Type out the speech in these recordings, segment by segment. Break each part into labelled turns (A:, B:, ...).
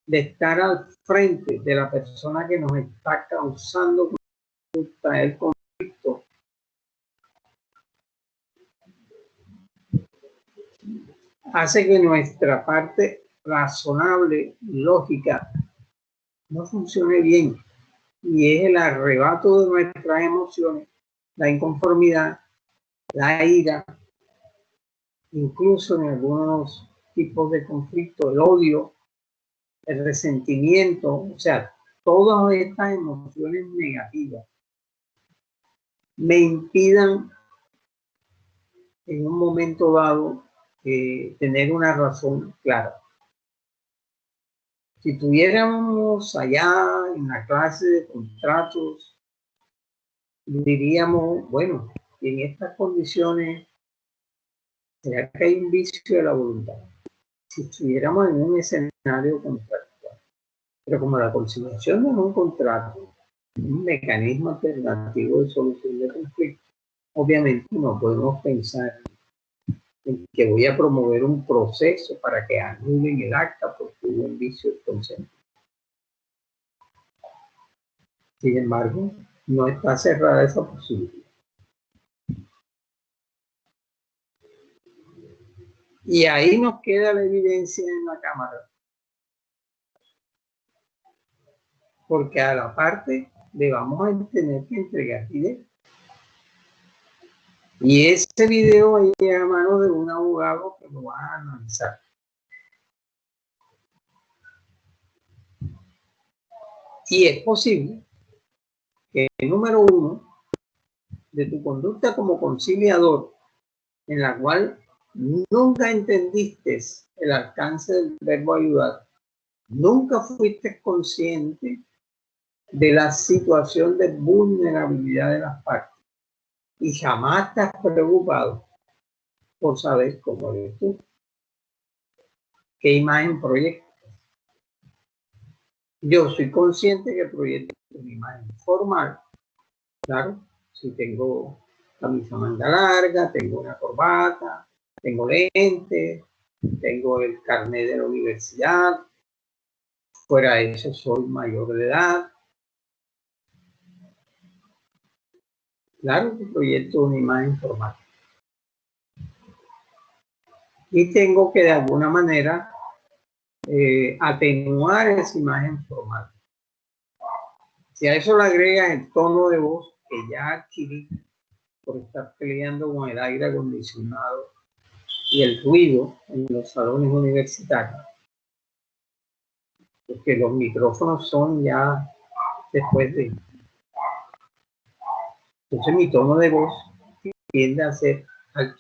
A: de estar al frente de la persona que nos está causando el conflicto, hace que nuestra parte razonable, lógica, no funcione bien. Y es el arrebato de nuestras emociones, la inconformidad, la ira, incluso en algunos tipos de conflicto, el odio, el resentimiento, o sea, todas estas emociones negativas me impidan en un momento dado tener una razón clara. Si tuviéramos allá en la clase de contratos, diríamos, bueno, en estas condiciones, ¿será que hay un vicio de la voluntad? Si estuviéramos en un escenario contractual. Pero como la conciliación no es un contrato, un mecanismo alternativo de solución de conflictos, obviamente no podemos pensar en que voy a promover un proceso para que anulen el acta porque hubo un vicio de consentimiento. Sin embargo, no está cerrada esa posibilidad. Y ahí nos queda la evidencia en la cámara. Porque a la parte le vamos a tener que entregar video. Y ese video ahí a mano de un abogado que lo va a analizar. Y es posible que el número 1 de tu conducta como conciliador, en la cual nunca entendiste el alcance del verbo ayudar, nunca fuiste consciente de la situación de vulnerabilidad de las partes y jamás te has preocupado por saber cómo eres tú, qué imagen proyectas. Yo soy consciente que proyecto una imagen formal, claro, si tengo camisa manga larga, tengo una corbata, tengo lentes, tengo el carnet de la universidad, fuera de eso soy mayor de edad. Claro que proyecto una imagen formal. Y tengo que de alguna manera atenuar esa imagen formal. Si a eso le agregas el tono de voz que ya adquirí por estar peleando con el aire acondicionado y el ruido en los salones universitarios, porque los micrófonos son ya después de... Entonces mi tono de voz tiende a ser alto.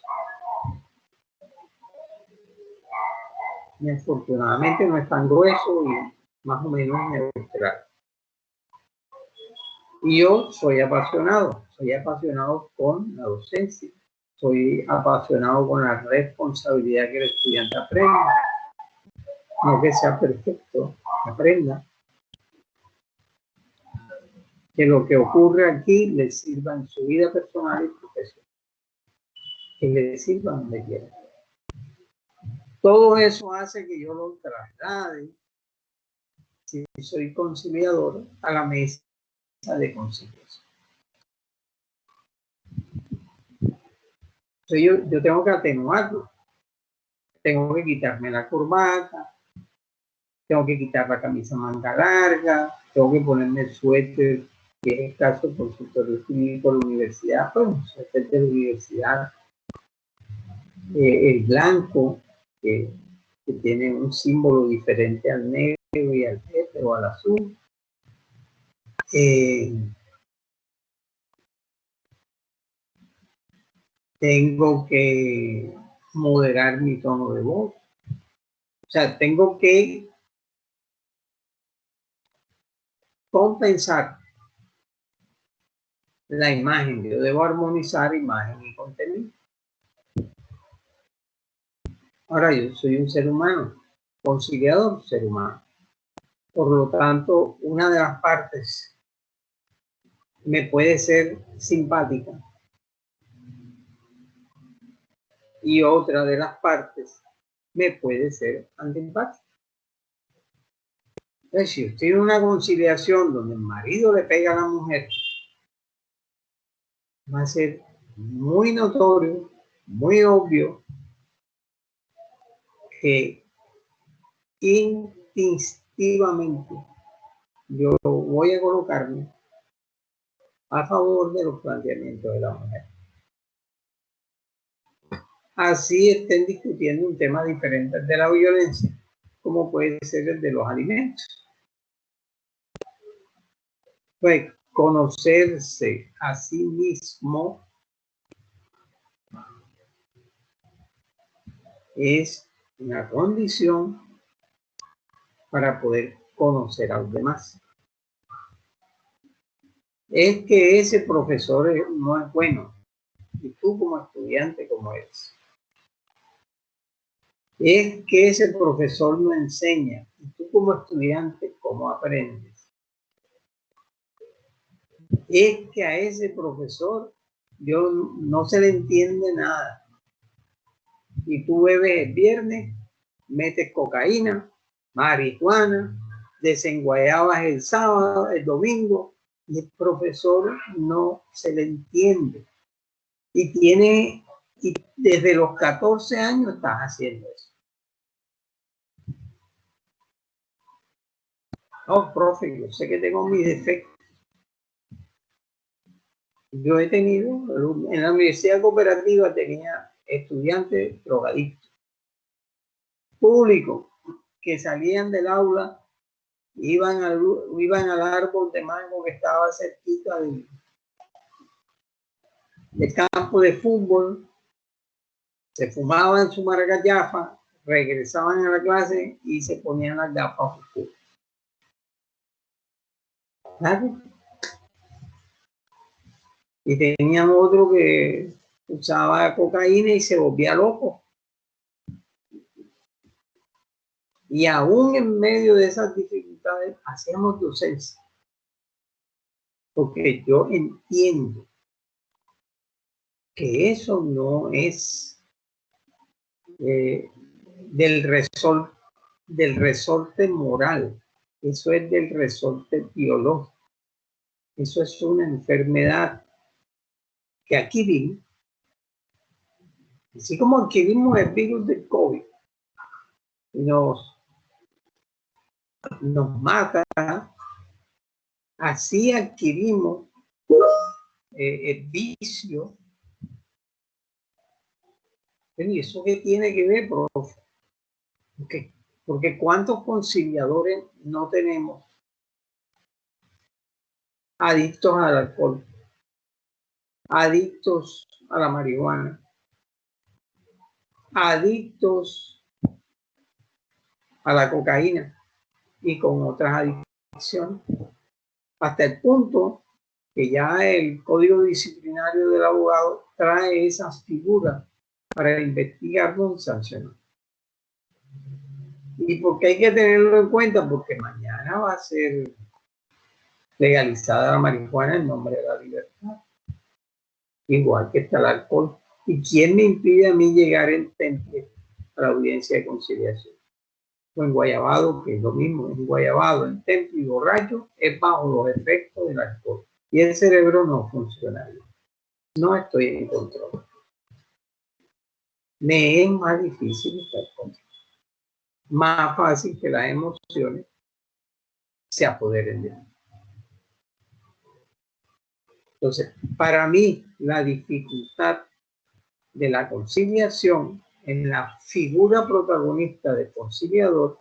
A: Y afortunadamente no es tan grueso y más o menos neutral. Y yo soy apasionado con la docencia, soy apasionado con la responsabilidad que el estudiante aprenda, no que sea perfecto, aprenda, que lo que ocurre aquí le sirva en su vida personal y profesional, que le sirva donde quiera. Todo eso hace que yo lo traslade, si soy conciliador, a la mesa de conciliación. Entonces yo tengo que atenuarlo, tengo que quitarme la corbata, tengo que quitar la camisa manga larga, tengo que ponerme el suéter, que es el caso del consultorio clínico de la universidad, pues un suéter de la universidad, el blanco, que tiene un símbolo diferente al negro y al verde o al azul. Tengo que moderar mi tono de voz. O sea, tengo que compensar la imagen. Yo debo armonizar imagen y contenido. Ahora, yo soy un ser humano, conciliador, ser humano. Por lo tanto, una de las partes me puede ser simpática y otra de las partes me puede ser antipática. Entonces, si usted tiene una conciliación donde el marido le pega a la mujer, va a ser muy notorio, muy obvio, que instintivamente yo voy a colocarme a favor de los planteamientos de la mujer. Así estén discutiendo un tema diferente de la violencia, como puede ser el de los alimentos. Pues conocerse a sí mismo es una condición para poder conocer a los demás. Es que ese profesor no es bueno, y tú como estudiante, como eres. Es que ese profesor no enseña, y tú como estudiante, ¿cómo aprendes? Es que a ese profesor no se le entiende nada. Y tú bebes el viernes, metes cocaína, marihuana, desenguayabas el sábado, el domingo, y el profesor no se le entiende. Y desde los 14 años estás haciendo eso. No, profe, yo sé que tengo mis defectos. Yo he tenido, en la universidad cooperativa tenía estudiantes drogadictos, públicos, que salían del aula, iban al árbol de mango que estaba cerquita del campo de fútbol, se fumaban su maracayá, regresaban a la clase y se ponían las gafas oscuras. ¿Claro? Y tenían otro que usaba cocaína y se volvía loco. Y aún en medio de esas dificultades hacíamos docencia. Porque yo entiendo que eso no es del resorte moral, eso es del resorte biológico. Eso es una enfermedad que adquirimos, así como adquirimos el virus del COVID, nos mata, así adquirimos el vicio. ¿Y eso qué tiene que ver, profe? Porque ¿cuántos conciliadores no tenemos adictos al alcohol, adictos a la marihuana, adictos a la cocaína y con otras adicciones? Hasta el punto que ya el Código Disciplinario del Abogado trae esas figuras para investigarlo y sancionar. ¿Y por qué hay que tenerlo en cuenta? Porque mañana va a ser legalizada la marihuana en nombre de la libertad, igual que está el alcohol. ¿Y quién me impide a mí llegar en Temple a la audiencia de conciliación? O en Guayabado, que es lo mismo, en Guayabado, en Temple y borracho, es bajo los efectos del alcohol. Y el cerebro no funciona bien. No estoy en control. Me es más difícil estar en control. Más fácil que las emociones se apoderen de mí. Entonces, para mí, la dificultad de la conciliación en la figura protagonista de conciliador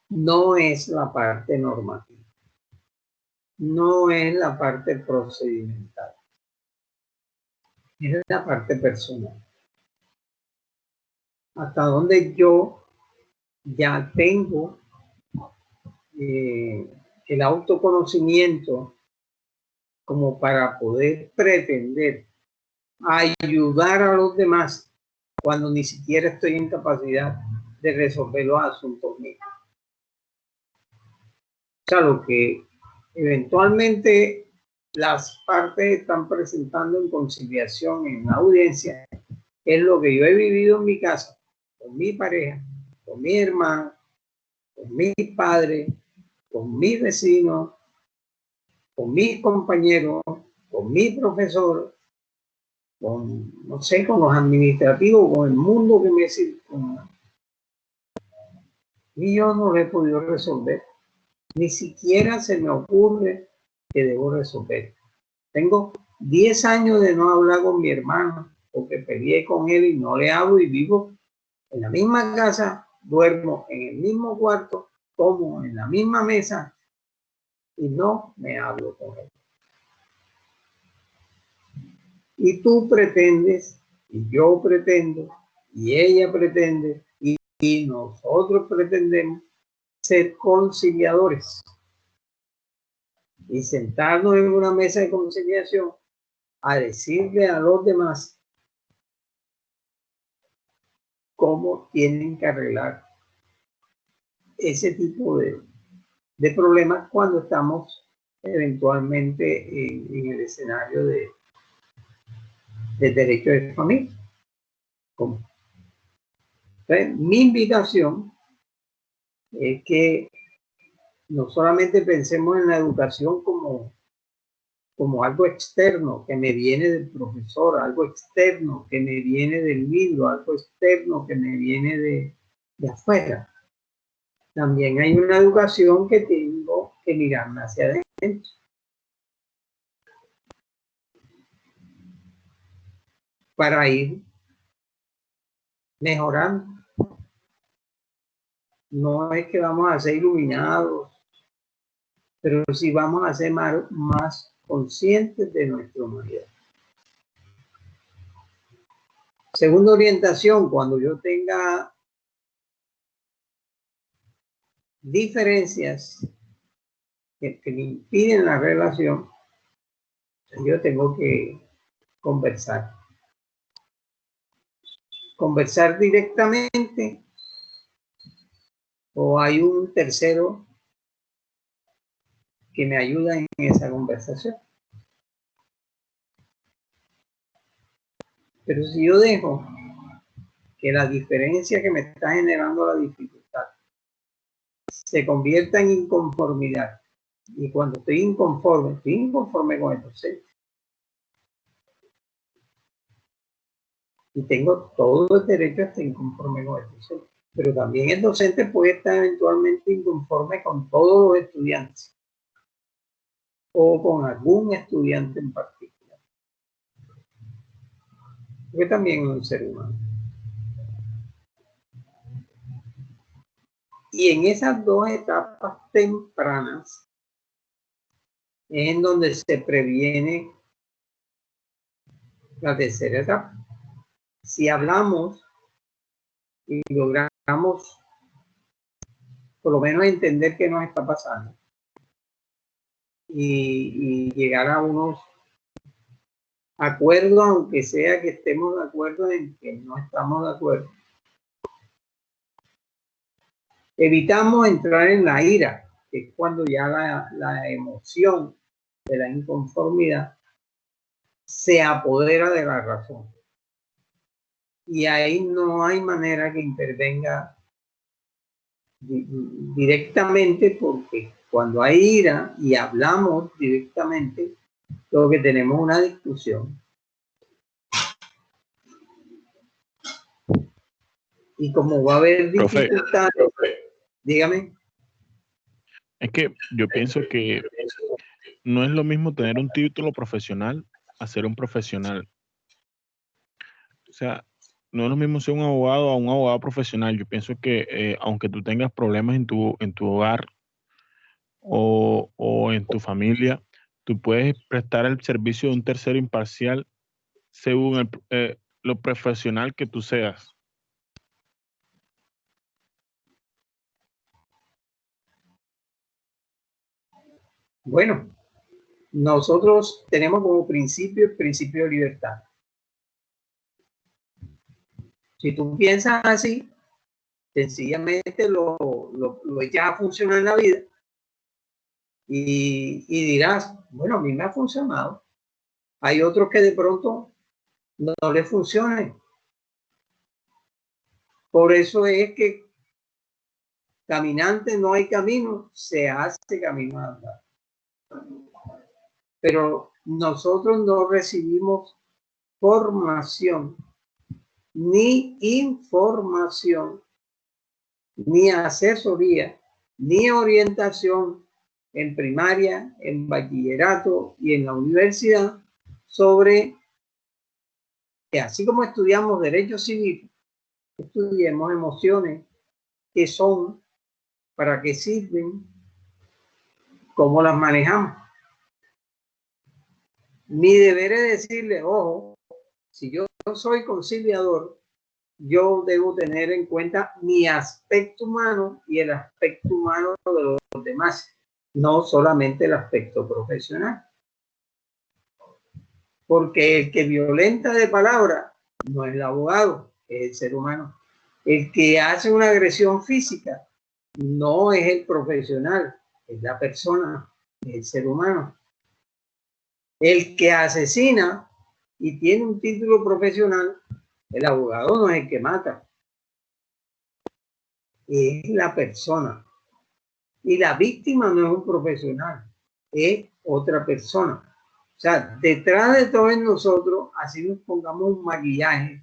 A: no es la parte normativa, no es la parte procedimental, es la parte personal. Hasta donde yo ya tengo el autoconocimiento como para poder pretender ayudar a los demás cuando ni siquiera estoy en capacidad de resolver los asuntos míos. O sea, lo que eventualmente las partes están presentando en conciliación en la audiencia es lo que yo he vivido en mi casa, con mi pareja, con mi hermano, con mis padres, con mis vecinos, con mis compañeros, con mi profesor, con, no sé, con los administrativos, con el mundo que me circunda. Y yo no lo he podido resolver. Ni siquiera se me ocurre que debo resolver. Tengo 10 años de no hablar con mi hermano, porque peleé con él y no le hablo y vivo en la misma casa, duermo en el mismo cuarto, como en la misma mesa y no me hablo con él. Y tú pretendes, y yo pretendo, y ella pretende, y nosotros pretendemos ser conciliadores y sentarnos en una mesa de conciliación a decirle a los demás cómo tienen que arreglar ese tipo de problemas cuando estamos eventualmente en el escenario de derecho de familia. Entonces, mi invitación es que no solamente pensemos en la educación como algo externo que me viene del profesor, algo externo que me viene del libro, algo externo que me viene de afuera. También hay una educación que tengo que mirarme hacia adentro. Para ir mejorando. No es que vamos a ser iluminados, pero sí vamos a ser más conscientes de nuestra humanidad. Segunda orientación, cuando yo tenga diferencias que me impiden la relación, yo tengo que conversar. Conversar directamente o hay un tercero que me ayuda en esa conversación. Pero si yo dejo que la diferencia que me está generando la dificultad se convierta en inconformidad, y cuando estoy inconforme con el docente, y tengo todo el derecho a estar inconforme con el docente, pero también el docente puede estar eventualmente inconforme con todos los estudiantes o con algún estudiante en particular, porque también es un ser humano. Y en esas dos etapas tempranas es en donde se previene la tercera etapa. Si hablamos y logramos por lo menos entender qué nos está pasando y llegar a unos acuerdos, aunque sea que estemos de acuerdo en que no estamos de acuerdo, evitamos entrar en la ira, que es cuando ya la emoción de la inconformidad se apodera de la razón. Y ahí no hay manera que intervenga directamente, porque cuando hay ira y hablamos directamente, lo que tenemos es una discusión. Y como va a haber dificultades, dígame.
B: Es que yo pienso que no es lo mismo tener un título profesional a ser un profesional. O sea, no es lo mismo ser un abogado a un abogado profesional. Yo pienso que aunque tú tengas problemas en tu hogar o en tu familia, tú puedes prestar el servicio de un tercero imparcial según lo profesional que tú seas.
A: Bueno, nosotros tenemos como principio el principio de libertad. Si tú piensas así, sencillamente lo echas a funcionar en la vida y dirás, bueno, a mí me ha funcionado. Hay otros que de pronto no les funcione. Por eso es que caminante no hay camino, se hace camino al andar. Pero nosotros no recibimos formación, ni información, ni asesoría, ni orientación en primaria, en bachillerato y en la universidad sobre que así como estudiamos derecho civil, estudiemos emociones, qué son, para qué sirven, cómo las manejamos. Mi deber es decirle, ojo, si yo soy conciliador, yo debo tener en cuenta mi aspecto humano y el aspecto humano de los demás, no solamente el aspecto profesional. Porque el que violenta de palabra no es el abogado, es el ser humano. El que hace una agresión física no es el profesional, es la persona, es el ser humano. El que asesina y tiene un título profesional, el abogado no es el que mata, es la persona. Y la víctima no es un profesional, es otra persona. O sea, detrás de todos nosotros, así nos pongamos un maquillaje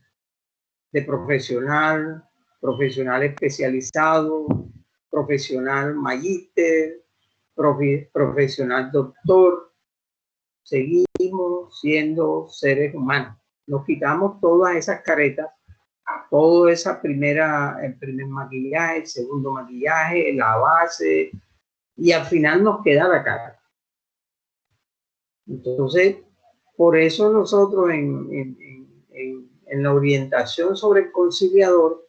A: de profesional, profesional especializado, profesional magíster, profesional doctor, seguimos siendo seres humanos. Nos quitamos todas esas caretas, todo esa el primer maquillaje, el segundo maquillaje, la base, y al final nos queda la cara. Entonces, por eso nosotros en la orientación sobre el conciliador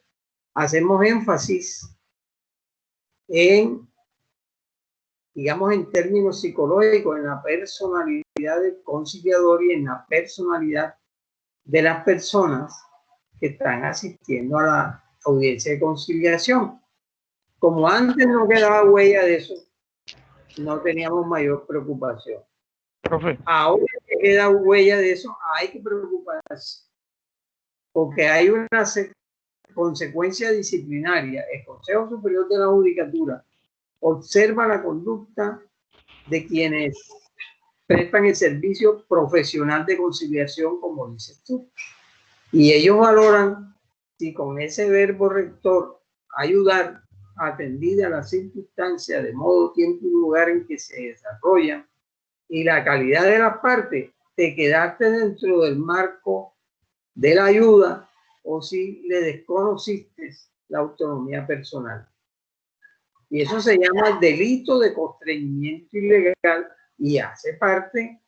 A: hacemos énfasis en, digamos, en términos psicológicos, en la personalidad del conciliador y en la personalidad de las personas que están asistiendo a la audiencia de conciliación. Como antes no quedaba huella de eso, no teníamos mayor preocupación.
C: Profe.
A: Ahora que queda huella de eso, hay que preocuparse, porque hay una consecuencia disciplinaria. El Consejo Superior de la Judicatura observa la conducta de quienes prestan el servicio profesional de conciliación, como dices tú, y ellos valoran si con ese verbo rector, ayudar, atendida a las circunstancias de modo, tiempo y lugar en que se desarrollan, y la calidad de las partes, te quedaste dentro del marco de la ayuda o si le desconociste la autonomía personal. Y eso se llama delito de constreñimiento ilegal y hace parte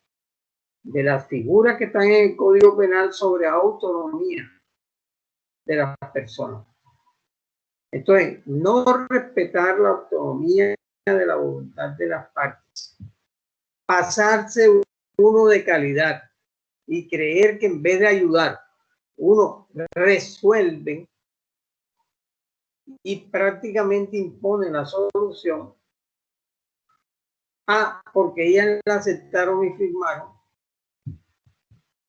A: de las figuras que están en el Código Penal sobre autonomía de las personas. Entonces, no respetar la autonomía de la voluntad de las partes, pasarse uno de calidad y creer que en vez de ayudar, uno resuelve y prácticamente impone la solución, porque ellas la aceptaron y firmaron.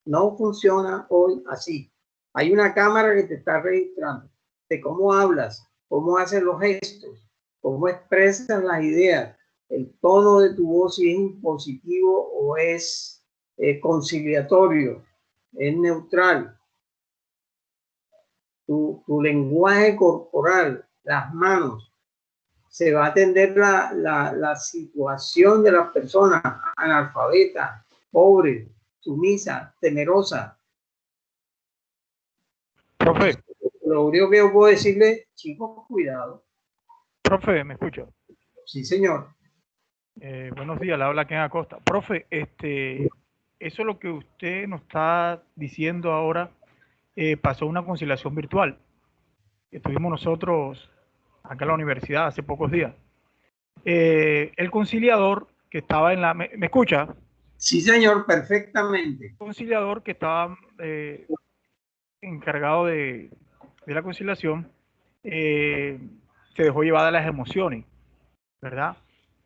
A: No funciona hoy así. Hay una cámara que te está registrando de cómo hablas, cómo haces los gestos, cómo expresas las ideas, el tono de tu voz, si es impositivo o es conciliatorio, es neutral. Tu lenguaje corporal, las manos, se va a atender la situación de las personas analfabetas, pobres, sumisas, temerosas.
C: Profe.
A: Lo único que yo puedo decirle, chicos, cuidado.
C: Profe, ¿me escucha?
A: Sí, señor.
C: Buenos días, le habla Ken Acosta. Profe, eso es lo que usted nos está diciendo ahora. Pasó una conciliación virtual que tuvimos nosotros acá en la universidad hace pocos días. El conciliador que estaba en la... ¿Me escucha?
A: Sí, señor, perfectamente.
C: El conciliador que estaba encargado de la conciliación se dejó llevar de las emociones, ¿verdad?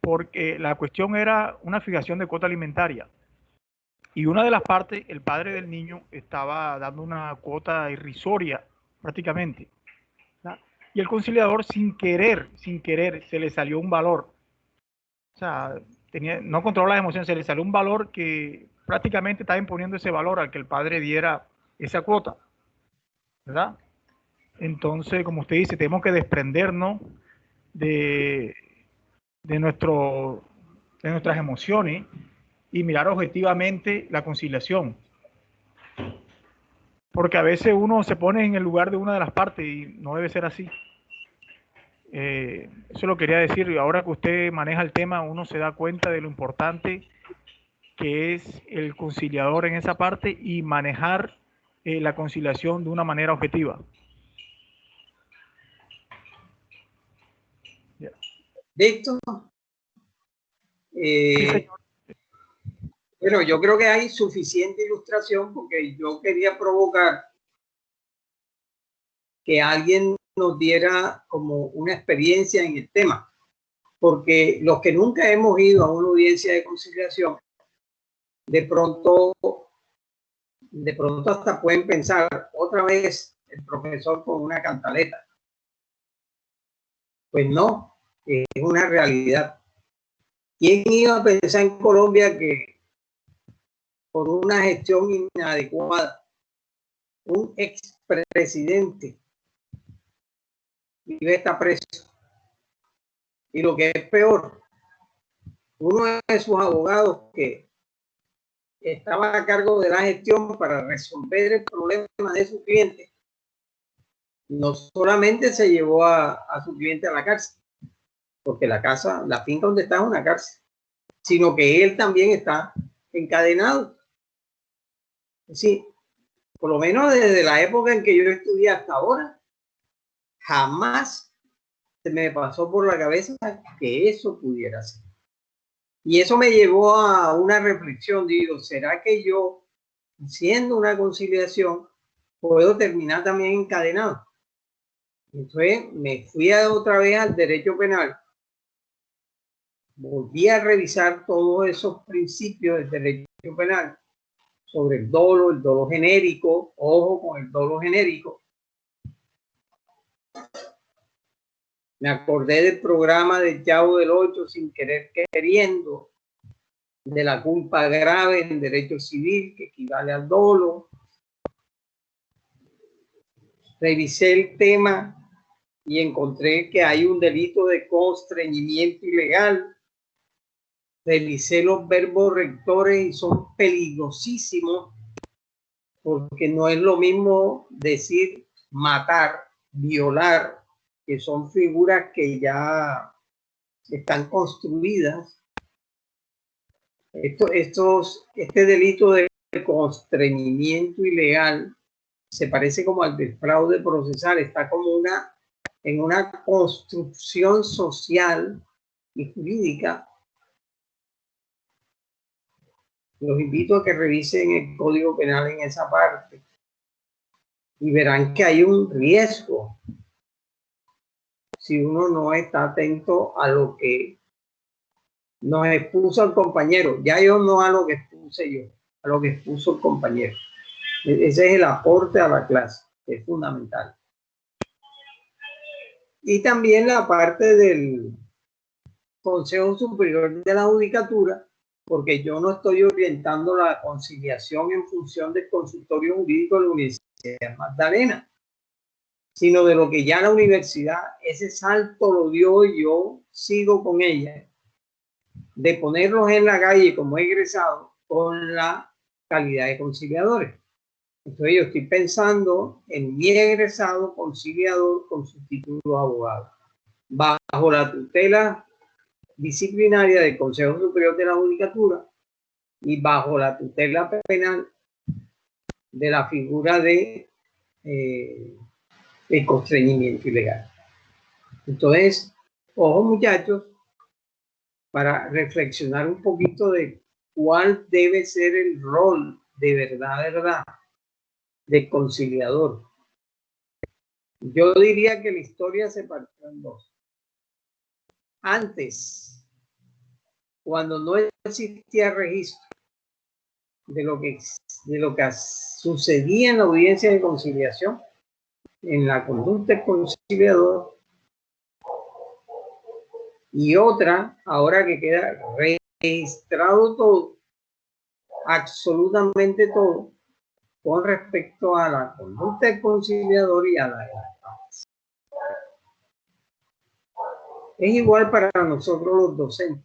C: Porque la cuestión era una fijación de cuota alimentaria. Y una de las partes, el padre del niño estaba dando una cuota irrisoria prácticamente, ¿verdad? y el conciliador sin querer, se le salió un valor. O sea, no controló las emociones, se le salió un valor que prácticamente estaba imponiendo ese valor al que el padre diera esa cuota, ¿verdad? Entonces, como usted dice, tenemos que desprendernos de, de nuestras emociones y mirar objetivamente la conciliación. Porque a veces uno se pone en el lugar de una de las partes y no debe ser así. Eso lo quería decir. Ahora que usted maneja el tema, uno se da cuenta de lo importante que es el conciliador en esa parte y manejar la conciliación de una manera objetiva.
A: ¿Listo?
C: Sí, señor.
A: Bueno, yo creo que hay suficiente ilustración porque yo quería provocar que alguien nos diera como una experiencia en el tema, porque los que nunca hemos ido a una audiencia de conciliación, de pronto hasta pueden pensar otra vez el profesor con una cantaleta. Pues no, es una realidad. ¿Quién iba a pensar en Colombia que por una gestión inadecuada, un expresidente iba a estar preso? Y lo que es peor, uno de sus abogados que estaba a cargo de la gestión para resolver el problema de su cliente, no solamente se llevó a su cliente a la cárcel, porque la finca donde está es una cárcel, sino que él también está encadenado. Sí, por lo menos desde la época en que yo estudié hasta ahora, jamás se me pasó por la cabeza que eso pudiera ser. Y eso me llevó a una reflexión. Digo, ¿será que yo, haciendo una conciliación, puedo terminar también encadenado? Entonces me fui otra vez al derecho penal, volví a revisar todos esos principios del derecho penal sobre el dolo genérico, ojo con el dolo genérico. Me acordé del programa de Chavo del Ocho, Sin Querer Queriendo, de la culpa grave en derecho civil, que equivale al dolo. Revisé el tema y encontré que hay un delito de constreñimiento ilegal. Revisé los verbos rectores y son peligrosísimos, porque no es lo mismo decir matar, violar, que son figuras que ya están construidas. Este delito de constreñimiento ilegal se parece como al del fraude procesal, está como en una construcción social y jurídica. Los invito a que revisen el Código Penal en esa parte y verán que hay un riesgo si uno no está atento a lo que nos expuso el compañero. Ya yo no a lo que expuse yo, a lo que expuso el compañero. Ese es el aporte a la clase, es fundamental. Y también la parte del Consejo Superior de la Judicatura, porque yo no estoy orientando la conciliación en función del consultorio jurídico de la Universidad Magdalena, sino de lo que ya la universidad, ese salto lo dio y yo sigo con ella, de ponerlos en la calle como egresados con la calidad de conciliadores. Entonces yo estoy pensando en mi egresado conciliador con su título de abogado, bajo la tutela disciplinaria del Consejo Superior de la Judicatura y bajo la tutela penal de la figura de el constreñimiento ilegal. Entonces, ojo muchachos, para reflexionar un poquito de cuál debe ser el rol de verdad del conciliador. Yo diría que la historia se partió en dos. Antes, cuando no existía registro de lo que sucedía en la audiencia de conciliación, en la conducta del conciliador, y otra, ahora que queda registrado todo, absolutamente todo, con respecto a la conducta del conciliador y a la de las partes. Es igual para nosotros los docentes.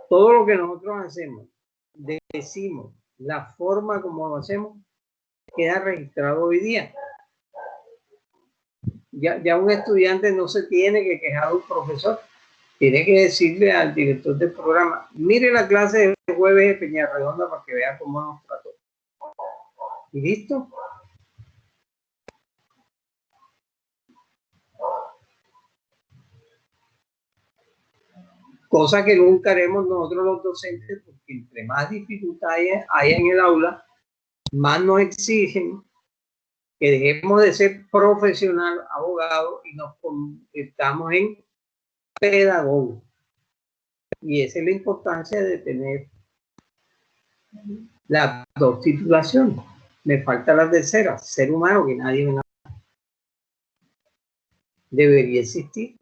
A: Todo lo que nosotros hacemos, decimos, la forma como lo hacemos, queda registrado hoy día. Ya un estudiante no se tiene que quejar a un profesor, tiene que decirle al director del programa, mire la clase de jueves de Peñarredonda para que vea cómo nos trató. ¿Y listo? Cosa que nunca haremos nosotros los docentes, porque entre más dificultades haya en el aula, más nos exigen que dejemos de ser profesional, abogado, y nos convirtamos en pedagogo. Y esa es la importancia de tener las dos titulaciones. Me falta la tercera, ser humano, que nadie me la... Debería existir.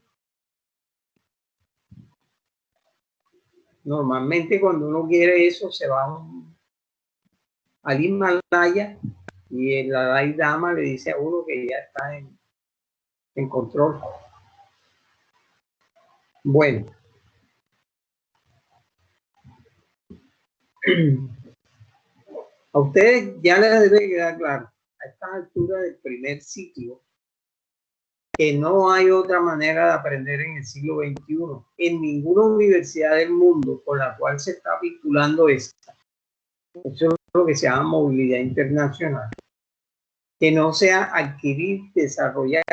A: Normalmente cuando uno quiere eso se va al Himalaya y el Dalai Lama le dice a uno que ya está en control. Bueno. A ustedes ya les debe quedar claro a estas alturas del primer ciclo que no hay otra manera de aprender en el siglo XXI en ninguna universidad del mundo con la cual se está vinculando esta. Eso es lo que se llama movilidad internacional. Que no sea adquirir, desarrollar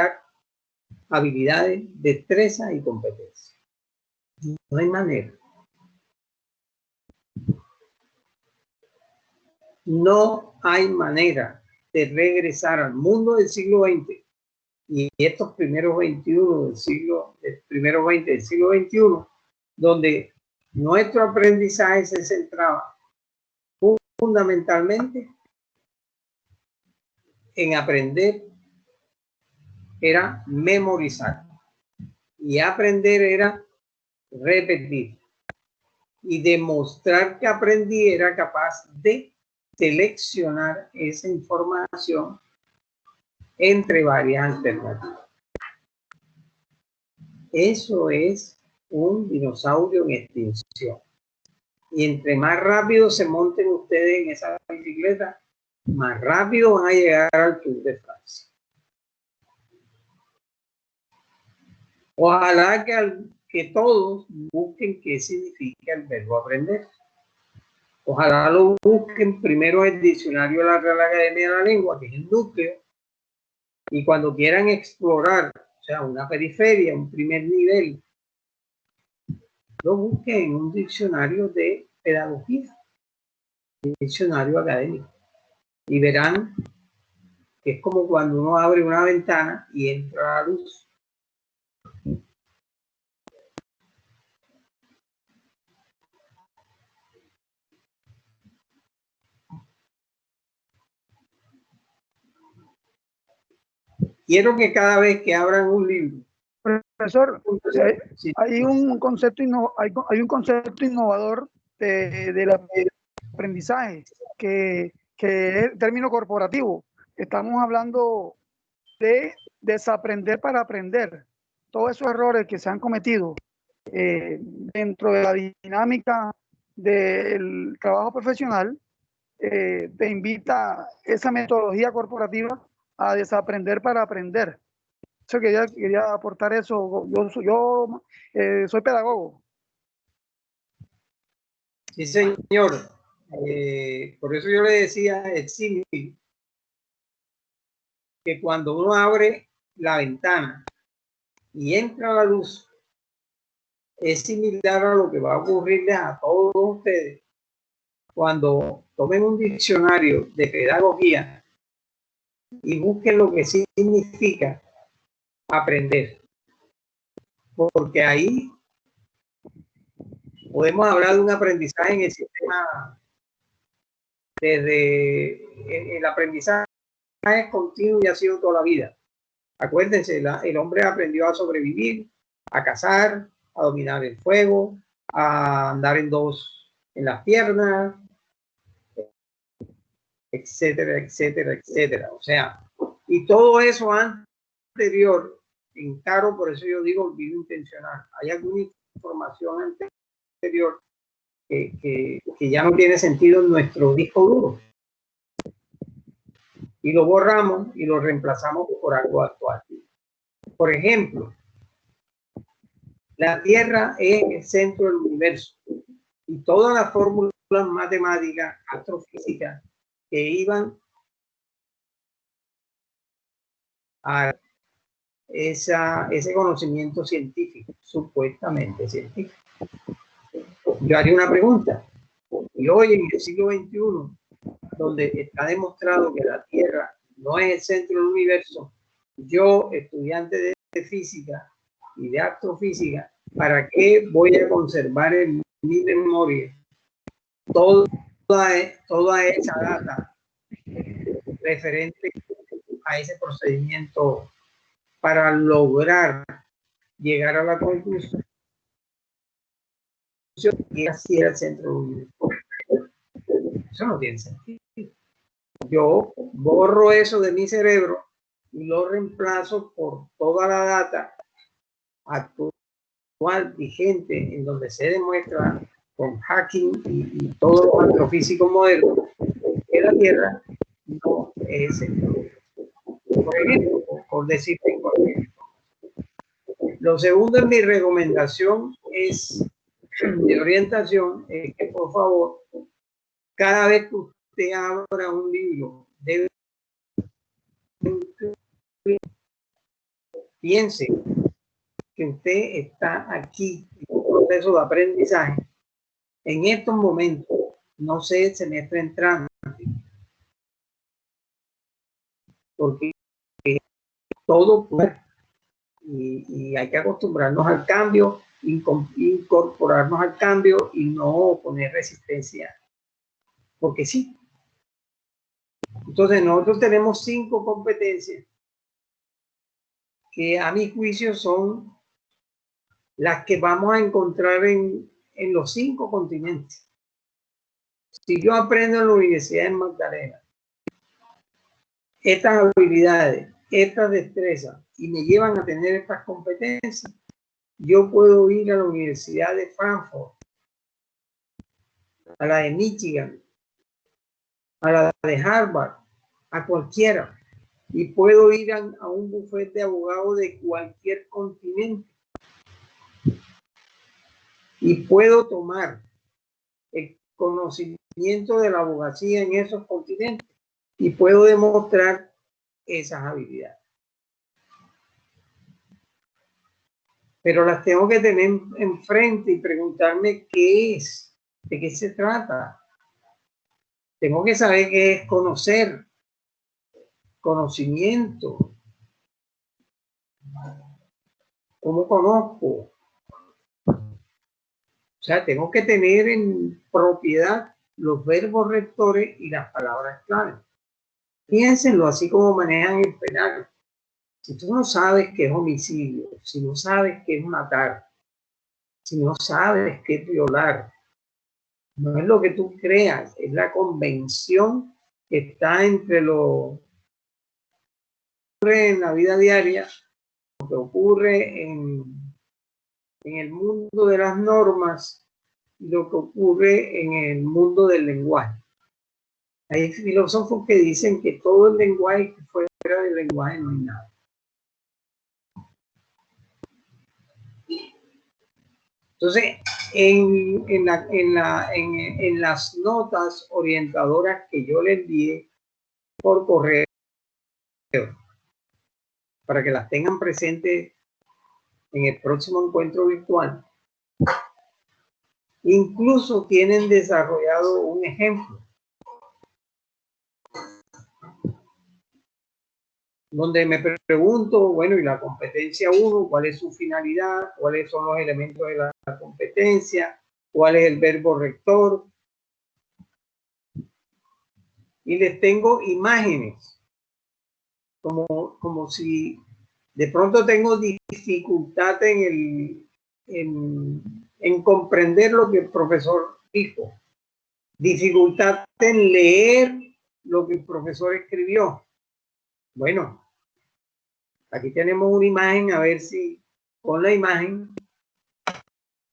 A: habilidades, destreza y competencia. No hay manera. No hay manera de regresar al mundo del siglo XX y estos primeros 21 del siglo XXI, donde nuestro aprendizaje se centraba fundamentalmente en aprender, era memorizar, y aprender era repetir, y demostrar que aprendí era capaz de seleccionar esa información entre varias alternativas. Eso es un dinosaurio en extinción. Y entre más rápido se monten ustedes en esa bicicleta, más rápido van a llegar al Tour de Francia. Ojalá que todos busquen qué significa el verbo aprender. Ojalá lo busquen primero en el diccionario de la Real Academia de la Lengua, que es el núcleo, y cuando quieran explorar, o sea, una periferia, un primer nivel, lo busquen en un diccionario de pedagogía, un diccionario académico, y verán que es como cuando uno abre una ventana y entra la luz. Quiero que cada vez que abran un libro,
C: profesor,
A: sí,
C: hay un concepto innovador del aprendizaje que es el término corporativo. Estamos hablando de desaprender para aprender. Todos esos errores que se han cometido dentro de la dinámica del trabajo profesional, te invita esa metodología corporativa a desaprender para aprender. Eso quería aportar eso. Yo soy pedagogo.
A: Sí, señor. Por eso yo le decía el símil, que cuando uno abre la ventana y entra la luz, es similar a lo que va a ocurrirles a todos ustedes cuando tomen un diccionario de pedagogía y busquen lo que significa aprender. Porque ahí podemos hablar de un aprendizaje en el sistema, desde el aprendizaje es continuo y ha sido toda la vida. Acuérdense, el hombre aprendió a sobrevivir, a cazar, a dominar el fuego, a andar en las piernas, etcétera, etcétera, etcétera. O sea, y todo eso anterior, en claro, por eso yo digo olvido intencional. Hay alguna información anterior que ya no tiene sentido en nuestro disco duro. Y lo borramos y lo reemplazamos por algo actual. Por ejemplo, la Tierra es el centro del universo y todas las fórmulas matemáticas, astrofísicas que iban a ese conocimiento científico, supuestamente científico. Yo haría una pregunta. Y hoy en el siglo XXI, donde está demostrado que la Tierra no es el centro del universo, yo, estudiante de física y de astrofísica, ¿para qué voy a conservar en mi memoria toda esa data referente a ese procedimiento para lograr llegar a la conclusión que así era el centro del universo? Eso no tiene sentido. Yo borro eso de mi cerebro y lo reemplazo por toda la data actual vigente, en donde se demuestra con hacking y todos los astrofísicos modernos que la Tierra no es el centro. Por ejemplo, por decirte en cualquier. Lo segundo en mi recomendación es de orientación, es que por favor, cada vez que usted abra un libro, debe piense que usted está aquí en un proceso de aprendizaje. En estos momentos, no sea el semestre entrante, porque todo puede, y hay que acostumbrarnos al cambio, incorporarnos al cambio y no poner resistencia, porque sí. Entonces nosotros tenemos 5 competencias que a mi juicio son las que vamos a encontrar en los 5 continentes. Si yo aprendo en la Universidad de Magdalena estas habilidades, estas destrezas y me llevan a tener estas competencias, yo puedo ir a la Universidad de Frankfurt, a la de Michigan, a la de Harvard, a cualquiera, y puedo ir a un bufete de abogados de cualquier continente y puedo tomar el conocimiento de la abogacía en esos continentes y puedo demostrar esas habilidades. Pero las tengo que tener enfrente y preguntarme qué es, de qué se trata. Tengo que saber qué es conocer, conocimiento. ¿Cómo conozco? O sea, tengo que tener en propiedad los verbos rectores y las palabras claves. Piénsenlo así como manejan el penal. Si tú no sabes qué es homicidio, si no sabes qué es matar, si no sabes qué es violar, no es lo que tú creas, es la convención que está entre lo que ocurre en la vida diaria, lo que ocurre en el mundo de las normas y lo que ocurre en el mundo del lenguaje. Hay filósofos que dicen que todo el lenguaje que fuera del lenguaje no hay nada. Entonces, en las notas orientadoras que yo le envié por correo, para que las tengan presentes en el próximo encuentro virtual, incluso tienen desarrollado un ejemplo donde me pregunto, bueno, y la competencia 1, ¿cuál es su finalidad? ¿Cuáles son los elementos de la competencia? ¿Cuál es el verbo rector? Y les tengo imágenes como si de pronto tengo dificultad en comprender lo que el profesor dijo, dificultad en leer lo que el profesor escribió. Bueno, aquí tenemos una imagen, a ver si con la imagen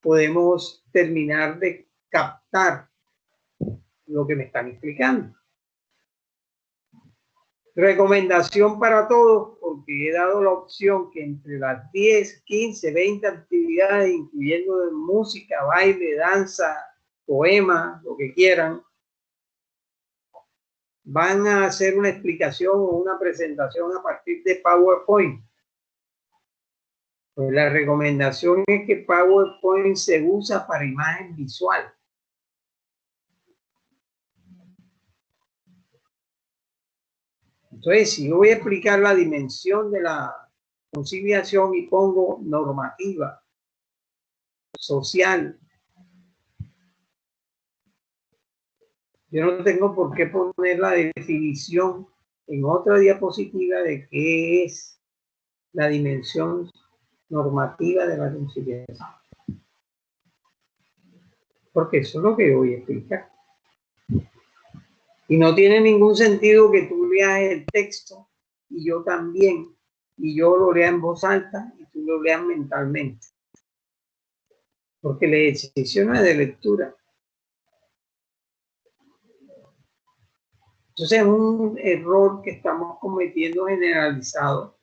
A: podemos terminar de captar lo que me están explicando. Recomendación para todos, porque he dado la opción que entre las 10, 15, 20 actividades, incluyendo de música, baile, danza, poema, lo que quieran, van a hacer una explicación o una presentación a partir de PowerPoint. Pues la recomendación es que PowerPoint se usa para imagen visual. Entonces, si yo voy a explicar la dimensión de la conciliación y pongo normativa, social, yo no tengo por qué poner la definición en otra diapositiva de qué es la dimensión normativa de la conciliación. Porque eso es lo que voy a explicar. Y no tiene ningún sentido que tú leas el texto y yo también, y yo lo lea en voz alta y tú lo leas mentalmente. Porque el ejercicio no es de lectura. Entonces es un error que estamos cometiendo generalizado.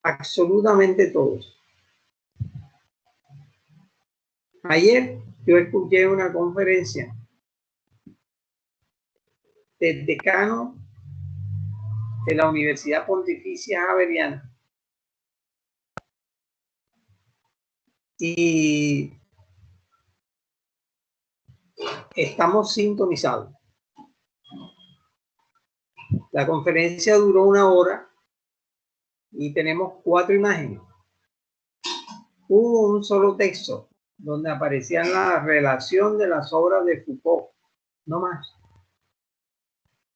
A: Absolutamente todos. Ayer yo escuché una conferencia del decano de la Universidad Pontificia Javeriana y estamos sintonizados. La conferencia duró 1 hora y tenemos 4 imágenes. Hubo un solo texto donde aparecía la relación de las obras de Foucault, no más.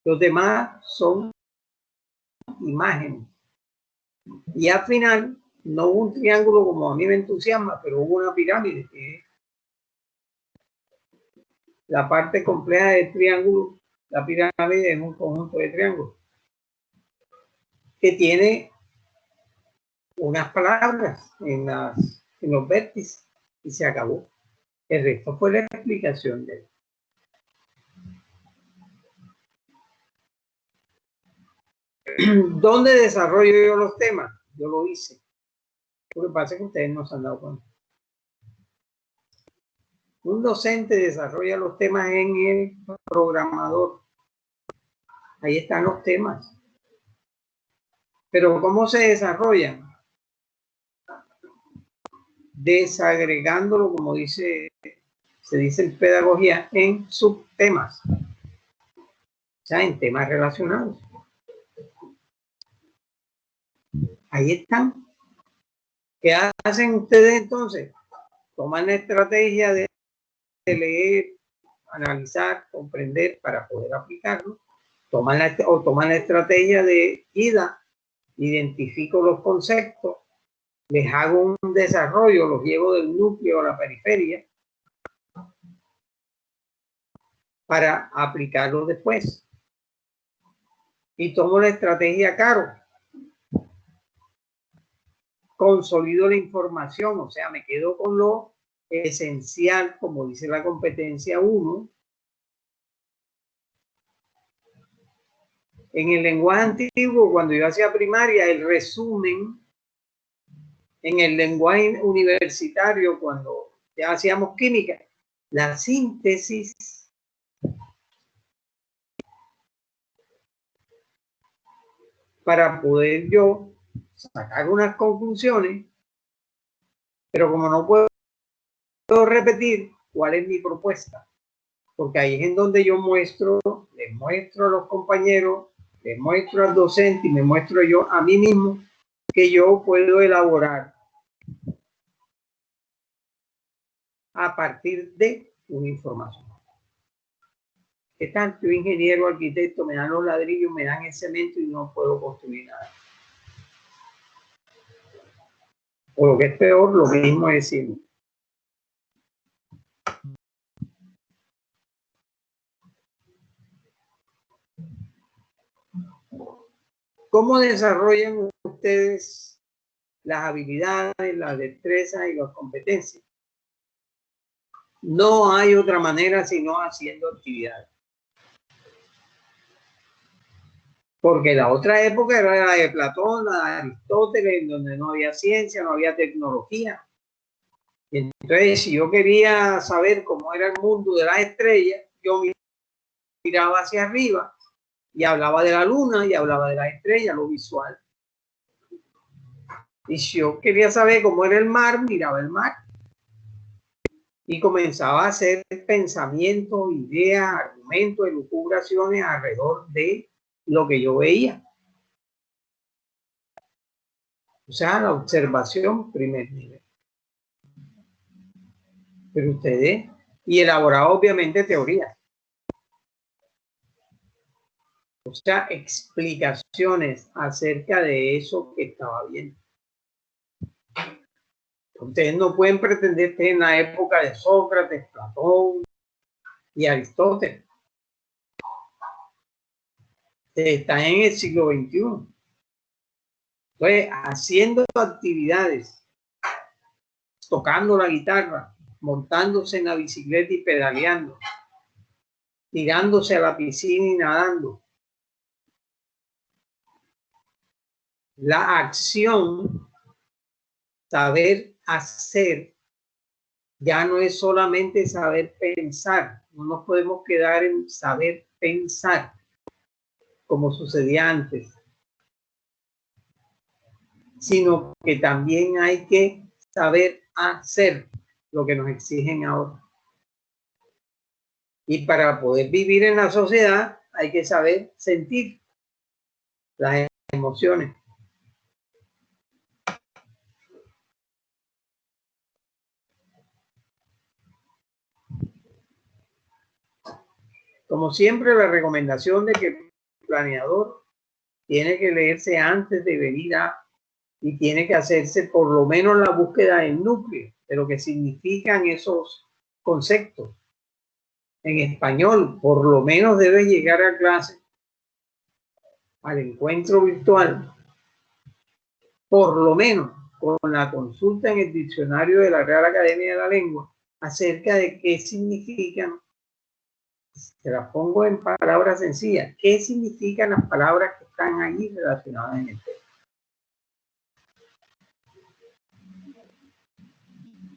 A: Los demás son imágenes. Y al final no hubo un triángulo como a mí me entusiasma, pero hubo una pirámide, que es la parte compleja del triángulo. La pirámide es un conjunto de triángulos que tiene unas palabras en los vértices y se acabó. El resto fue la explicación de él. ¿Dónde desarrollo yo los temas? Yo lo hice. Lo que pasa es que ustedes no se han dado cuenta. Un docente desarrolla los temas en el programador. Ahí están los temas. Pero ¿cómo se desarrollan? Desagregándolo, como se dice en pedagogía, en subtemas. O sea, en temas relacionados. Ahí están. ¿Qué hacen ustedes entonces? Toman la estrategia de leer, analizar, comprender para poder aplicarlo. Toman la estrategia de ida, identifico los conceptos, les hago un desarrollo, los llevo del núcleo a la periferia para aplicarlo después. Y tomo la estrategia CARO. Consolido la información, o sea, me quedo con lo esencial, como dice la competencia 1. En el lenguaje antiguo, cuando yo hacía primaria, el resumen. En el lenguaje universitario, cuando ya hacíamos química, la síntesis. Para poder yo sacar unas conclusiones, pero como no puedo repetir cuál es mi propuesta, porque ahí es en donde yo les muestro a los compañeros, les muestro al docente y me muestro yo a mí mismo que yo puedo elaborar a partir de una información. ¿Qué tal? Yo ingeniero, arquitecto, me dan los ladrillos, me dan el cemento y no puedo construir nada. O lo que es peor, lo mismo es decir. ¿Cómo desarrollan ustedes las habilidades, las destrezas y las competencias? No hay otra manera sino haciendo actividades. Porque la otra época era la de Platón, la de Aristóteles, en donde no había ciencia, no había tecnología. Y entonces, si yo quería saber cómo era el mundo de las estrellas, yo miraba hacia arriba y hablaba de la luna y hablaba de las estrellas, lo visual. Y si yo quería saber cómo era el mar, miraba el mar. Y comenzaba a hacer pensamientos, ideas, argumentos, elucubraciones alrededor de lo que yo veía. O sea, la observación, primer nivel. Pero ustedes, y elaboraba obviamente teoría. O sea, explicaciones acerca de eso que estaba viendo. Ustedes no pueden pretender que en la época de Sócrates, Platón y Aristóteles. Están en el siglo XXI. Entonces, haciendo actividades, tocando la guitarra, montándose en la bicicleta y pedaleando, tirándose a la piscina y nadando. La acción, saber hacer, ya no es solamente saber pensar. No nos podemos quedar en saber pensar, como sucedía antes, sino que también hay que saber hacer lo que nos exigen ahora. Y para poder vivir en la sociedad hay que saber sentir las emociones. Como siempre, la recomendación de que el planeador tiene que leerse antes de venir y tiene que hacerse por lo menos la búsqueda del núcleo, de lo que significan esos conceptos. En español, por lo menos debe llegar a clase, al encuentro virtual, por lo menos con la consulta en el diccionario de la Real Academia de la Lengua acerca de qué significan, se las pongo en palabras sencillas, qué significan las palabras que están ahí relacionadas en el tema.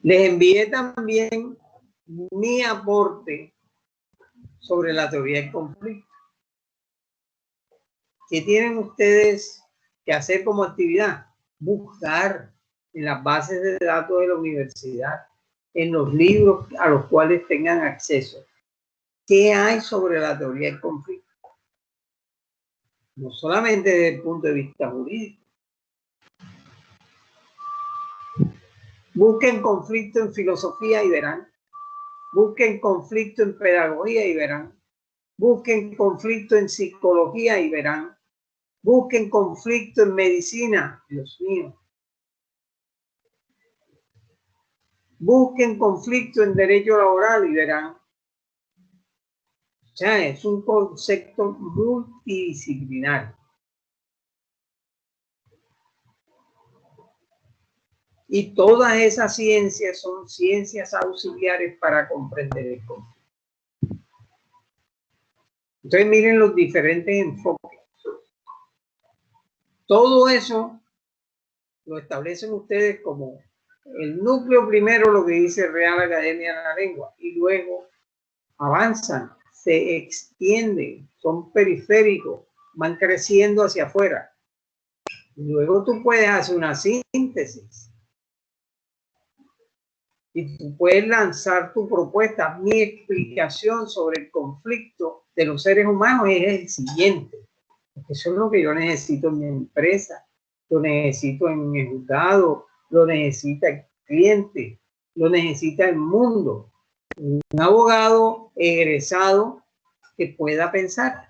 A: Les envié también mi aporte sobre la teoría del conflicto. ¿Qué tienen ustedes que hacer como actividad? Buscar en las bases de datos de la universidad, en los libros a los cuales tengan acceso. ¿Qué hay sobre la teoría del conflicto? No solamente desde el punto de vista jurídico. Busquen conflicto en filosofía y verán. Busquen conflicto en pedagogía y verán. Busquen conflicto en psicología y verán. Busquen conflicto en medicina, Dios mío. Busquen conflicto en derecho laboral y verán. O sea, es un concepto multidisciplinario. Y todas esas ciencias son ciencias auxiliares para comprender el conflicto. Entonces miren los diferentes enfoques. Todo eso lo establecen ustedes como el núcleo primero, lo que dice Real Academia de la Lengua, y luego avanzan, se extienden, son periféricos, van creciendo hacia afuera. Y luego tú puedes hacer una síntesis. Y tú puedes lanzar tu propuesta. Mi explicación sobre el conflicto de los seres humanos es el siguiente. Porque eso es lo que yo necesito en mi empresa, lo necesito en mi juzgado, lo necesita el cliente, lo necesita el mundo. Un abogado egresado que pueda pensar,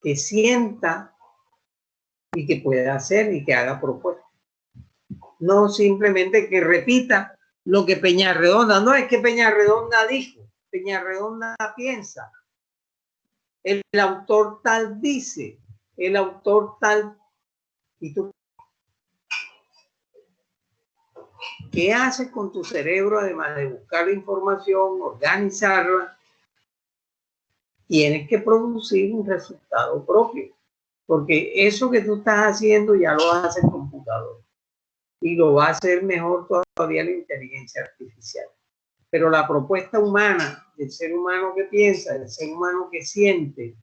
A: que sienta y que pueda hacer y que haga propuestas. No simplemente que repita lo que Peñarredonda, no es que Peñarredonda dijo, Peñarredonda piensa, el autor tal dice, el autor tal, y tú, ¿qué haces con tu cerebro además de buscar la información, organizarla? Tienes que producir un resultado propio, porque eso que tú estás haciendo ya lo hace el computador y lo va a hacer mejor todavía la inteligencia artificial. Pero la propuesta humana, del ser humano que piensa, del ser humano que siente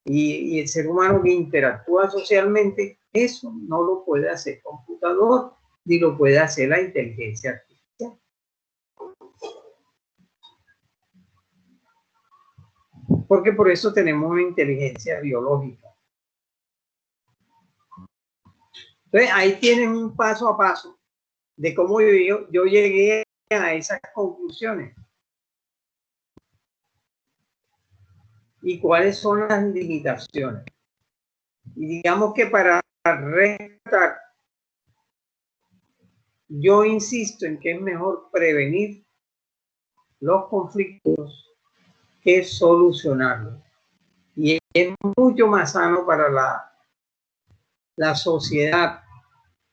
A: y el ser humano que interactúa socialmente, eso no lo puede hacer el computador ni lo puede hacer la inteligencia artificial. Porque por eso tenemos una inteligencia biológica. Entonces ahí tienes un paso a paso de cómo yo llegué a esas conclusiones y cuáles son las limitaciones. Y digamos que para restar, yo insisto en que es mejor prevenir los conflictos que solucionarlos. Y es mucho más sano para la sociedad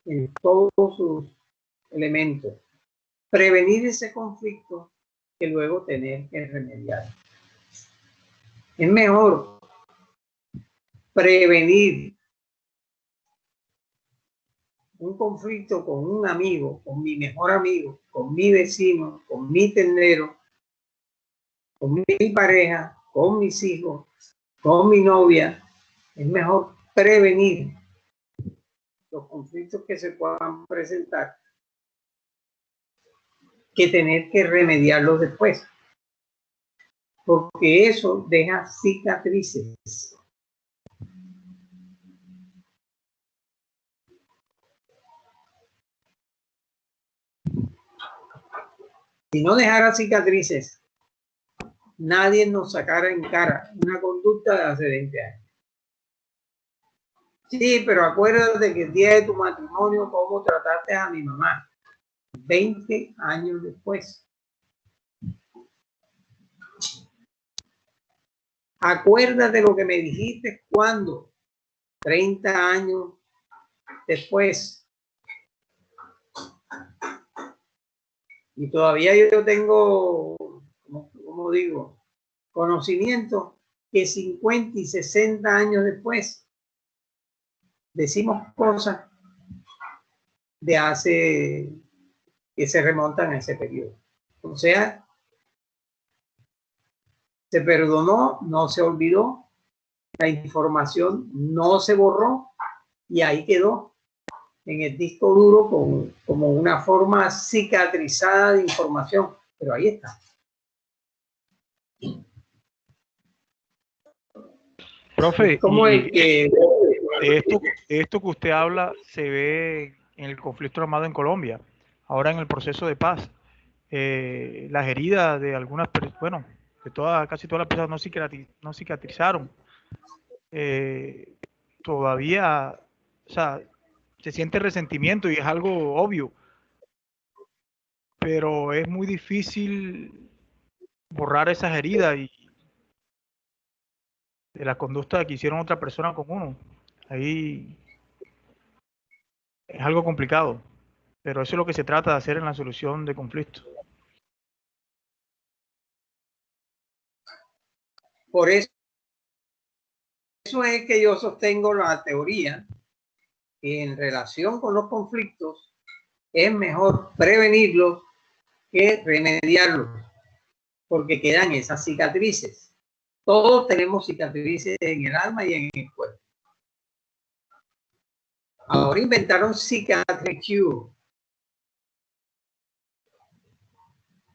A: en todos sus elementos prevenir ese conflicto que luego tener que remediar. Es mejor prevenir un conflicto con un amigo, con mi mejor amigo, con mi vecino, con mi tendero, con mi pareja, con mis hijos, con mi novia. Es mejor prevenir los conflictos que se puedan presentar que tener que remediarlos después, porque eso deja cicatrices. Si no dejara cicatrices, nadie nos sacara en cara una conducta de hace 20 años. Sí, pero acuérdate que el día de tu matrimonio, cómo trataste a mi mamá. 20 años después. Acuérdate lo que me dijiste cuando, 30 años después. Y todavía yo tengo, como digo, conocimiento que 50 y 60 años después decimos cosas de hace, que se remontan a ese periodo. O sea, se perdonó, no se olvidó, la información no se borró y ahí quedó en el disco duro como una forma cicatrizada de información, pero ahí está.
C: Profe,
A: como el que
C: esto que usted habla se ve en el conflicto armado en Colombia, ahora en el proceso de paz. Las heridas de algunas personas, bueno, de casi todas las personas no cicatrizaron. Todavía, o sea, se siente resentimiento y es algo obvio, pero es muy difícil borrar esas heridas y de la conducta que hicieron otra persona con uno. Ahí es algo complicado, pero eso es lo que se trata de hacer en la solución de conflictos.
A: por eso es que yo sostengo la teoría que en relación con los conflictos es mejor prevenirlos que remediarlos, porque quedan esas cicatrices. Todos tenemos cicatrices en el alma y en el cuerpo. Ahora inventaron Cicatricure,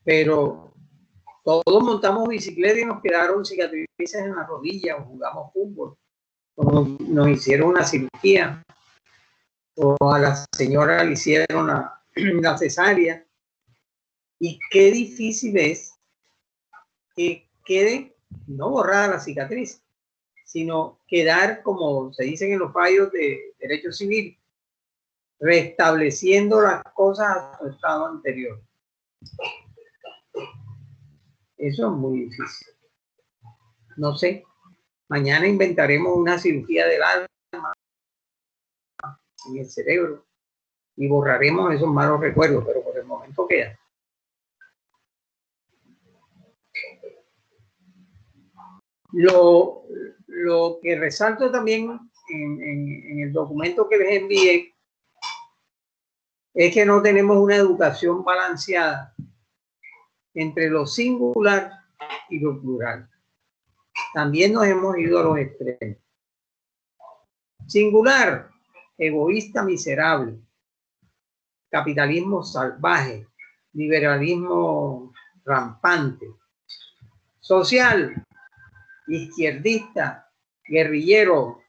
A: pero todos montamos bicicleta y nos quedaron cicatrices en la rodilla, o jugamos fútbol, o nos hicieron una cirugía, o a la señora le hicieron la cesárea. Y qué difícil es que quede no borrada la cicatriz, sino quedar, como se dicen en los fallos de derecho civil, restableciendo las cosas a su estado anterior. Eso es muy difícil. No sé, mañana inventaremos una cirugía del alma en el cerebro y borraremos esos malos recuerdos, pero por el momento queda. Lo que resalto también en el documento que les envié es que no tenemos una educación balanceada entre lo singular y lo plural. También nos hemos ido a los extremos. Singular, egoísta miserable, capitalismo salvaje, liberalismo rampante. Social, izquierdista, guerrillero,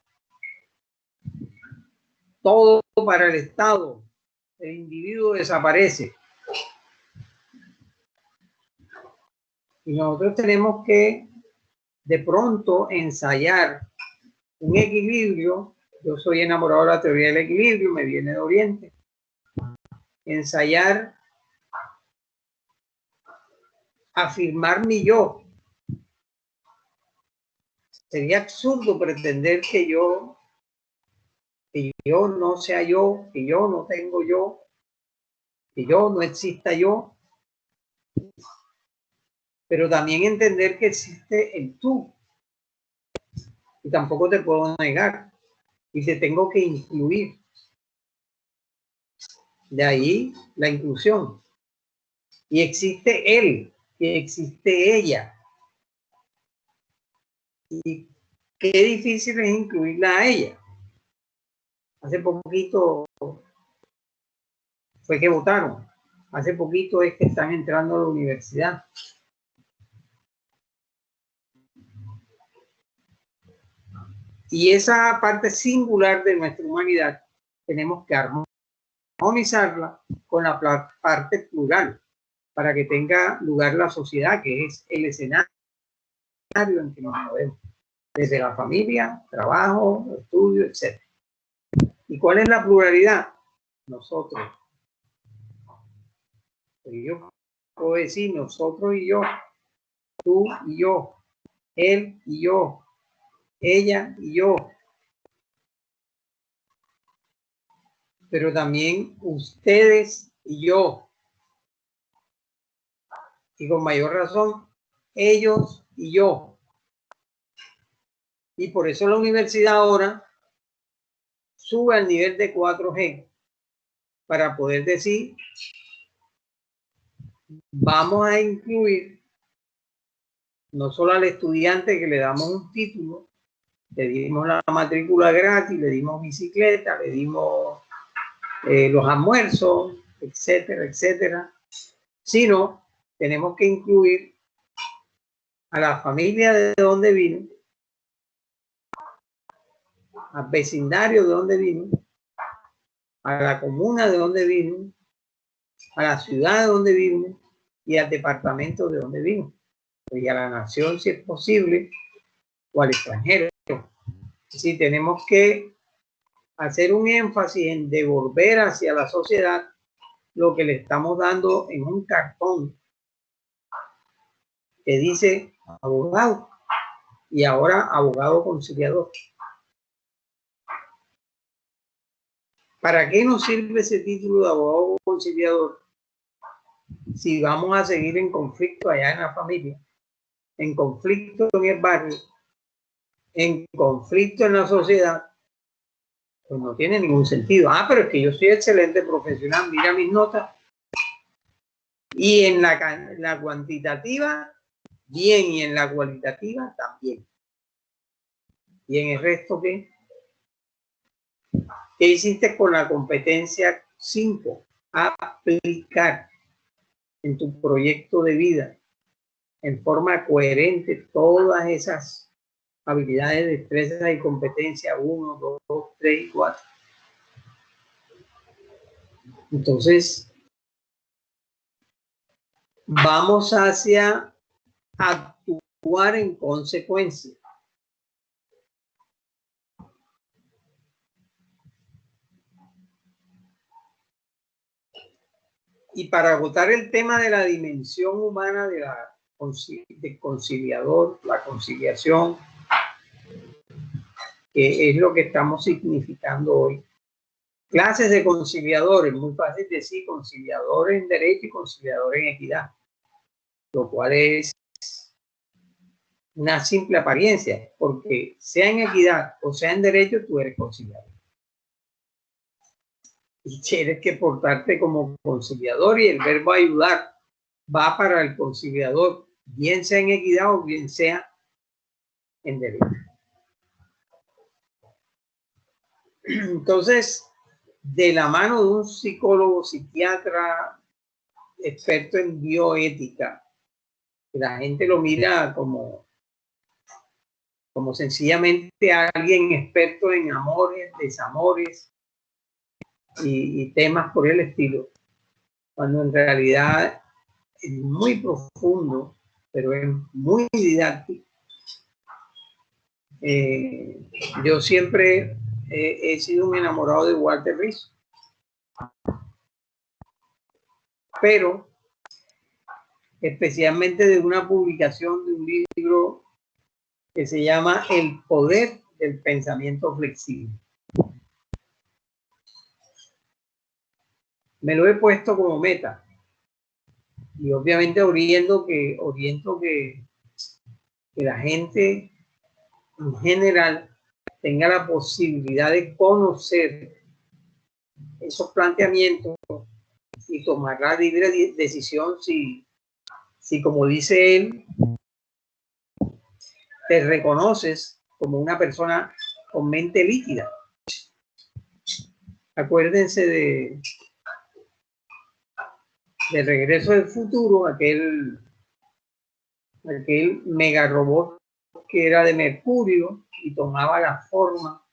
A: todo para el Estado. El individuo desaparece. Y nosotros tenemos que de pronto ensayar un equilibrio. Yo soy enamorado de la teoría del equilibrio, me viene de Oriente. Ensayar, afirmar mi yo. Sería absurdo pretender que yo no sea yo, que yo no tengo yo, que yo no exista yo. Pero también entender que existe el tú. Y tampoco te puedo negar. Y te tengo que incluir. De ahí la inclusión. Y existe él, y existe ella. Y qué difícil es incluirla a ella. Hace poquito fue que votaron. Hace poquito es que están entrando a la universidad. Y esa parte singular de nuestra humanidad tenemos que armonizarla con la parte plural para que tenga lugar la sociedad, que es el escenario en que nos movemos, desde la familia, trabajo, estudio, etc. ¿Y cuál es la pluralidad? Nosotros. Yo puedo decir nosotros y yo, tú y yo, él y yo, ella y yo. Pero también ustedes y yo. Y con mayor razón, ellos y yo. Y por eso la universidad ahora sube al nivel de 4G para poder decir, vamos a incluir no solo al estudiante que le damos un título, le dimos la matrícula gratis, le dimos bicicleta, le dimos los almuerzos, etcétera, etcétera, sino tenemos que incluir a la familia de donde vino, al vecindario de donde vino, a la comuna de donde vino, a la ciudad de donde vino y al departamento de donde vino, y a la nación si es posible, o al extranjero. Si tenemos que hacer un énfasis en devolver hacia la sociedad lo que le estamos dando en un cartón que dice abogado y ahora abogado conciliador. ¿Para qué nos sirve ese título de abogado conciliador si vamos a seguir en conflicto allá en la familia, en conflicto en el barrio, en conflicto en la sociedad? Pues no tiene ningún sentido. Pero es que yo soy excelente profesional, mira mis notas. Y en la cuantitativa, bien, y en la cualitativa, también. ¿Y en el resto qué? ¿Qué hiciste con la competencia 5? Aplicar en tu proyecto de vida en forma coherente todas esas habilidades, destrezas y competencias 1, 2, 3 y 4. Entonces, vamos hacia actuar actuar en consecuencia. Y para agotar el tema de la dimensión humana de de conciliador, la conciliación, que es lo que estamos significando hoy. Clases de conciliadores, muy fácil decir, conciliador en derecho y conciliador en equidad, lo cual es una simple apariencia, porque sea en equidad o sea en derecho, tú eres conciliador. Y tienes que portarte como conciliador, y el verbo ayudar va para el conciliador, bien sea en equidad o bien sea en derecho. Entonces, de la mano de un psicólogo, psiquiatra, experto en bioética, la gente lo mira como sencillamente alguien experto en amores, desamores y temas por el estilo, cuando en realidad es muy profundo, pero es muy didáctico. Yo siempre he sido un enamorado de Walter Rizzo, pero especialmente de una publicación de un libro que se llama El poder del pensamiento flexible. Me lo he puesto como meta, y obviamente oriento que la gente en general tenga la posibilidad de conocer esos planteamientos y tomar la libre decisión si como dice él, te reconoces como una persona con mente líquida. Acuérdense de Regreso del Futuro, aquel mega robot que era de mercurio y tomaba la forma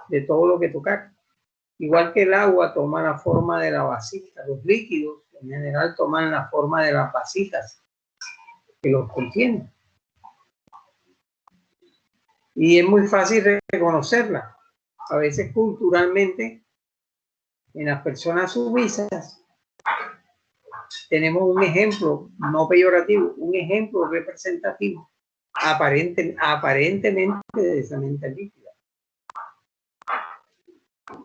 A: de todo lo que tocara. Igual que el agua toma la forma de la vasija, los líquidos en general toman la forma de las vasijas que los contienen. Y es muy fácil reconocerla. A veces culturalmente, en las personas sumisas, tenemos un ejemplo no peyorativo, un ejemplo representativo, aparentemente de esa mente líquida.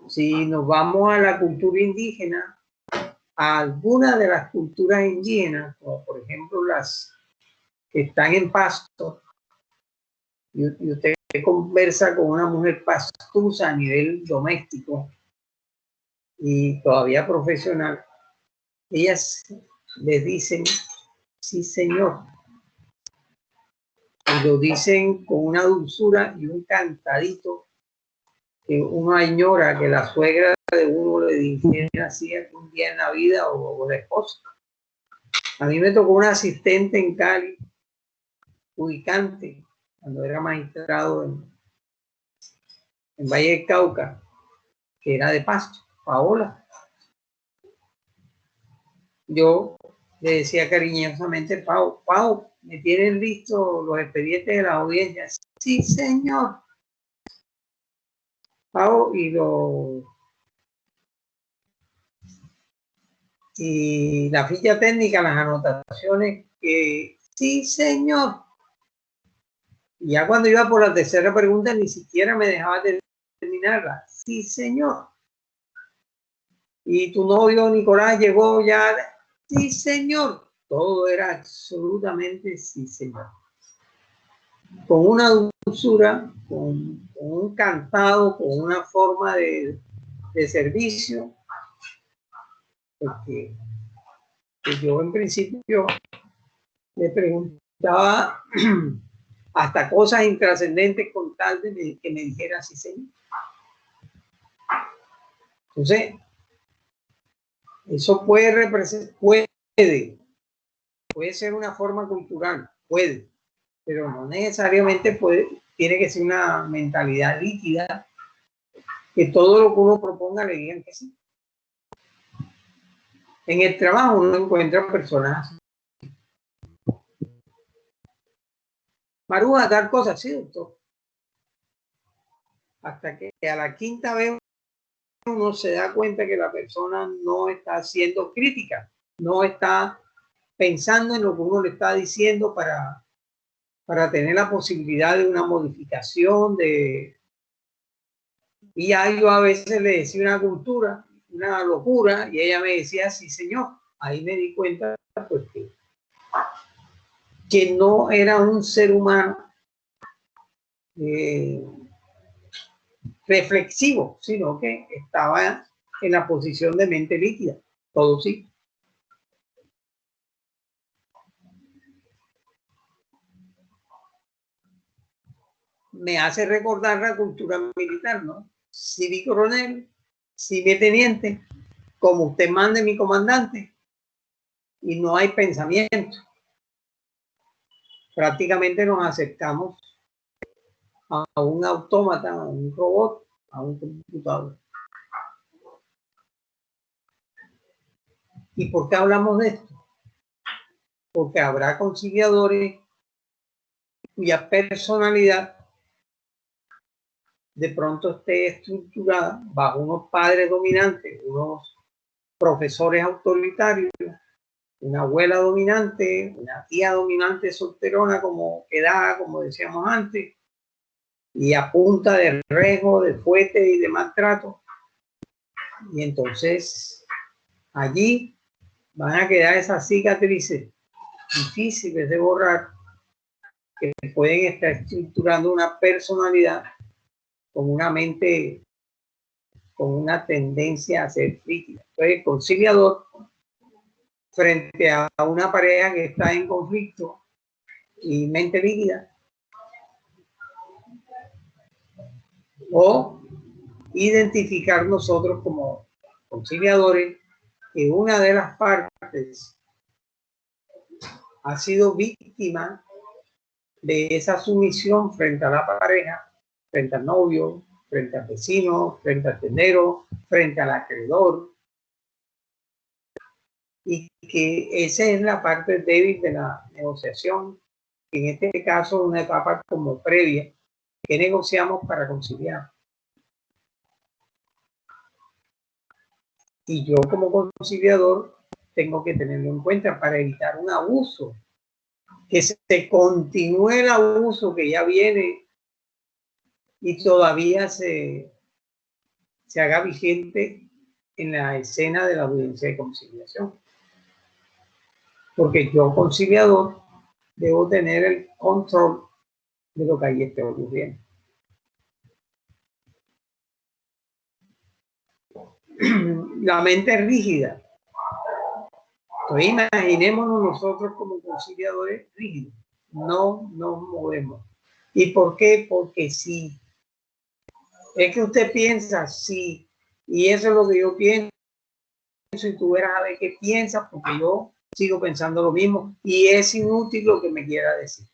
A: Si nos vamos a la cultura indígena, a algunas de las culturas indígenas, como por ejemplo las que están en Pasto, y usted conversa con una mujer pastusa a nivel doméstico y todavía profesional, ellas les dicen sí señor, y lo dicen con una dulzura y un cantadito que uno añora que la suegra de uno le dijera así algún día en la vida, o la esposa. A mí me tocó un asistente en Cali, ubicante, cuando era magistrado en Valle del Cauca, que era de Pasto, Paola. Yo le decía cariñosamente, Pau, ¿me tienen listos los expedientes de la audiencia? Sí, señor. Pau, y la ficha técnica, las anotaciones, que sí, señor. Y ya cuando iba por la tercera pregunta, ni siquiera me dejaba terminarla. Sí, señor. Y tu novio Nicolás llegó ya. Sí, señor. Todo era absolutamente sí, señor. Con una dulzura, con un cantado, con una forma de servicio, porque yo en principio le preguntaba hasta cosas intrascendentes con tal de que me dijera sí, señor. Entonces, eso puede representar, puede ser una forma cultural, puede, pero no necesariamente tiene que ser una mentalidad líquida, que todo lo que uno proponga le digan que sí. En el trabajo uno encuentra personas Maruja, tal cosa, sí, doctor. Hasta que a la quinta vez uno se da cuenta que la persona no está haciendo crítica, no está pensando en lo que uno le está diciendo para tener la posibilidad de una modificación, y ya yo a veces le decía una cultura, una locura, y ella me decía, sí, señor. Ahí me di cuenta pues, que no era un ser humano reflexivo, sino que estaba en la posición de mente líquida. Todo sí. Me hace recordar la cultura militar, ¿no? Si mi coronel, si mi teniente, como usted mande mi comandante, y no hay pensamiento. Prácticamente nos acercamos a un autómata, a un robot, a un computador. ¿Y por qué hablamos de esto? Porque habrá conciliadores cuya personalidad de pronto esté estructurada bajo unos padres dominantes, unos profesores autoritarios, una abuela dominante, una tía dominante solterona como quedada, como decíamos antes, y a punta de rejo, de fuete y de maltrato. Y entonces allí van a quedar esas cicatrices difíciles de borrar que pueden estar estructurando una personalidad con una mente con una tendencia a ser crítica. Entonces, el conciliador, frente a una pareja que está en conflicto y mente líquida, o identificar nosotros como conciliadores que una de las partes ha sido víctima de esa sumisión frente a la pareja, frente al novio, frente al vecino, frente al tendero, frente al acreedor, y que esa es la parte débil de la negociación, en este caso una etapa como previa, que negociamos para conciliar. Y yo como conciliador tengo que tenerlo en cuenta para evitar un abuso, que se continúe el abuso que ya viene y todavía se haga vigente en la escena de la audiencia de conciliación. Porque yo, conciliador, debo tener el control de lo que ahí esté ocurriendo. La mente es rígida. Entonces, imaginémonos nosotros como conciliadores rígidos. No nos movemos. ¿Y por qué? Porque sí. Es que usted piensa, sí, y eso es lo que yo pienso, y tú verás a ver qué piensas, porque yo sigo pensando lo mismo, y es inútil lo que me quiera decir.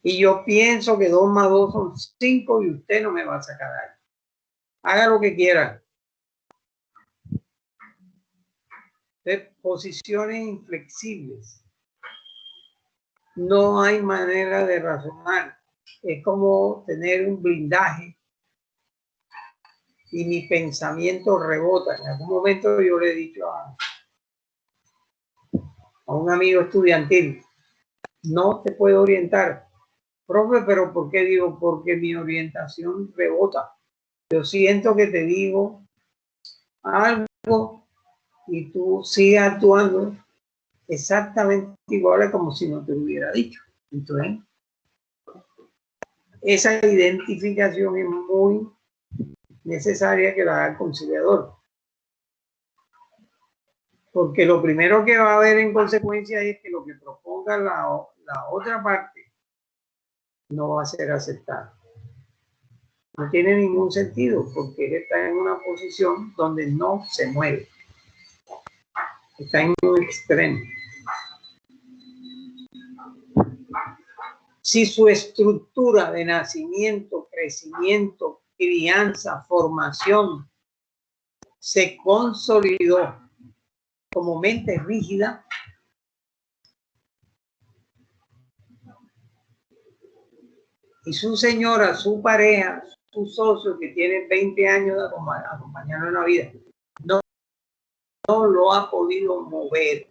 A: Y yo pienso que 2 más 2 son 5 y usted no me va a sacar algo. Haga lo que quiera. De posiciones inflexibles. No hay manera de razonar. Es como tener un blindaje y mi pensamiento rebota. En algún momento yo le he dicho a un amigo estudiantil, no te puedo orientar. Profe, pero ¿por qué digo? Porque mi orientación rebota. Yo siento que te digo algo y tú sigues actuando exactamente igual como si no te lo hubiera dicho. Entonces, esa identificación es muy necesaria que la haga el conciliador. Porque lo primero que va a haber en consecuencia es que lo que proponga la otra parte no va a ser aceptado. No tiene ningún sentido porque él está en una posición donde no se mueve. Está en un extremo. Si su estructura de nacimiento, crecimiento, crianza, formación se consolidó como mente rígida, y su señora, su pareja, su socio que tiene 20 años de acompañarlo en la vida, no lo ha podido mover.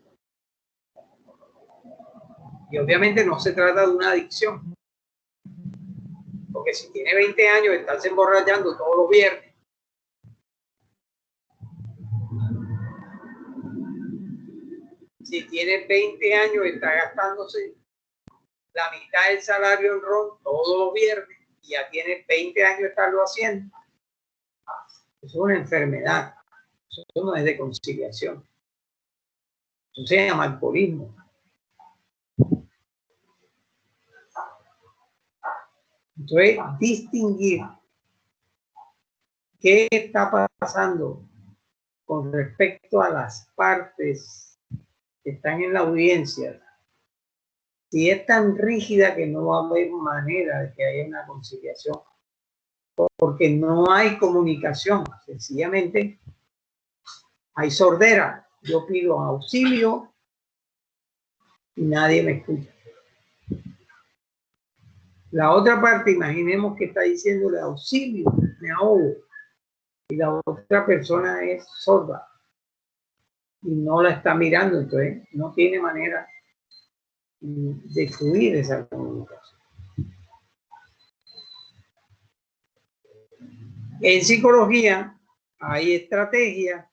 A: Y obviamente no se trata de una adicción. Porque si tiene 20 años, estás emborrachando todos los viernes. Si tiene 20 años, está gastándose la mitad del salario en ron todos los viernes y ya tiene 20 años de estarlo haciendo. Eso es una enfermedad. Eso no es de conciliación. Eso se llama alcoholismo. Entonces, distinguir qué está pasando con respecto a las partes que están en la audiencia. Si es tan rígida que no va a haber manera de que haya una conciliación, porque no hay comunicación, sencillamente hay sordera. Yo pido auxilio y nadie me escucha. La otra parte, imaginemos que está diciéndole auxilio, me ahogo, y la otra persona es sorda y no la está mirando, entonces no tiene manera de fluir esa comunicación. En psicología hay estrategias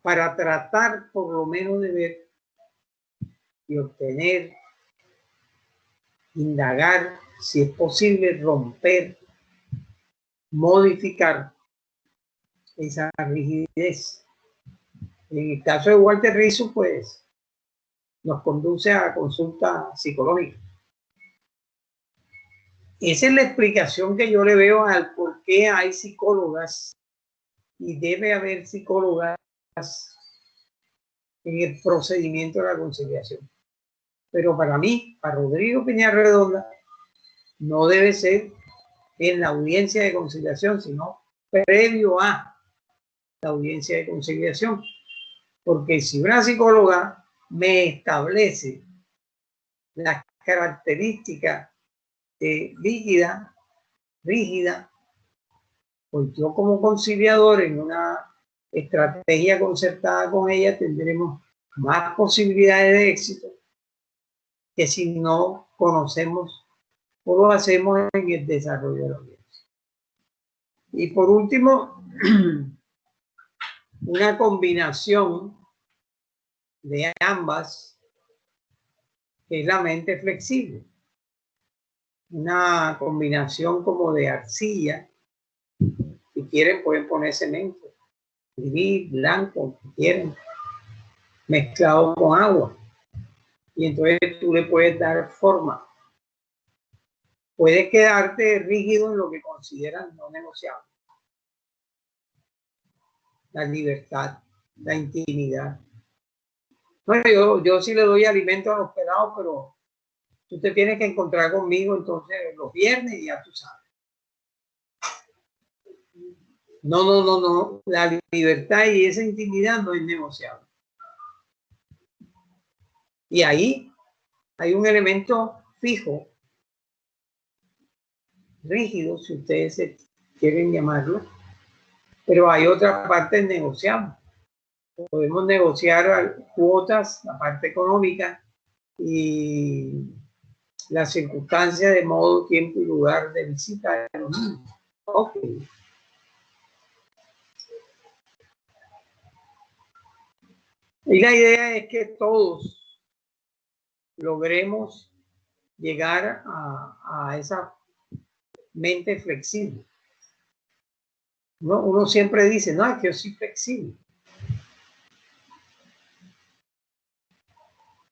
A: para tratar por lo menos de ver y obtener, indagar si es posible romper, modificar esa rigidez. En el caso de Walter Rizzo, pues nos conduce a consulta psicológica. Esa es la explicación que yo le veo al por qué hay psicólogas y debe haber psicólogas en el procedimiento de la conciliación. Pero para mí, para Rodrigo Peñarredonda, no debe ser en la audiencia de conciliación, sino previo a la audiencia de conciliación. Porque si una psicóloga me establece las características rígida, pues yo como conciliador en una estrategia concertada con ella tendremos más posibilidades de éxito que si no conocemos o lo hacemos en el desarrollo de la audiencia. Y por último, una combinación de ambas es la mente flexible. Una combinación como de arcilla. Si quieren pueden poner cemento, gris, blanco, si quieren, mezclado con agua. Y entonces tú le puedes dar forma. Puedes quedarte rígido en lo que consideran no negociable. La libertad, la intimidad. Bueno, yo sí le doy alimento a los pelados, pero tú te tienes que encontrar conmigo entonces los viernes y ya tú sabes. No. La libertad y esa intimidad no es negociable. Y ahí hay un elemento fijo, rígido, si ustedes quieren llamarlo, pero hay otra parte negociable. Podemos negociar cuotas, la parte económica y las circunstancias de modo, tiempo y lugar de visita de los niños. Ok. Y la idea es que todos logremos llegar a esa mente flexible. Uno siempre dice, no, es que yo soy flexible.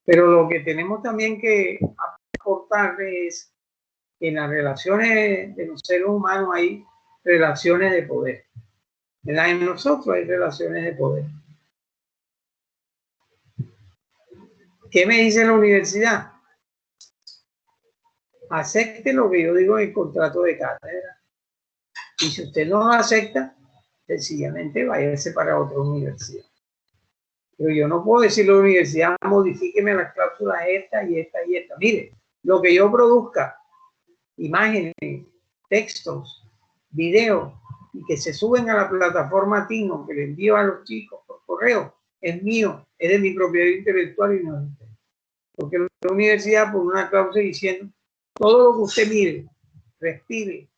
A: Pero lo que tenemos también que aportar es que en las relaciones de los seres humanos hay relaciones de poder. ¿Verdad? En nosotros hay relaciones de poder. ¿Qué me dice la universidad? Acepte lo que yo digo en el contrato de cátedra. Y si usted no lo acepta, sencillamente váyase para otra universidad. Pero yo no puedo decirle a la universidad, modifíqueme las cláusulas esta y esta y esta. Mire, Lo que yo produzca, imágenes, textos, videos, y que se suben a la plataforma Tino, que le envío a los chicos por correo, es mío, es de mi propiedad intelectual y no es de usted. Porque la universidad, por una cláusula diciendo, todo lo que usted mire, respire,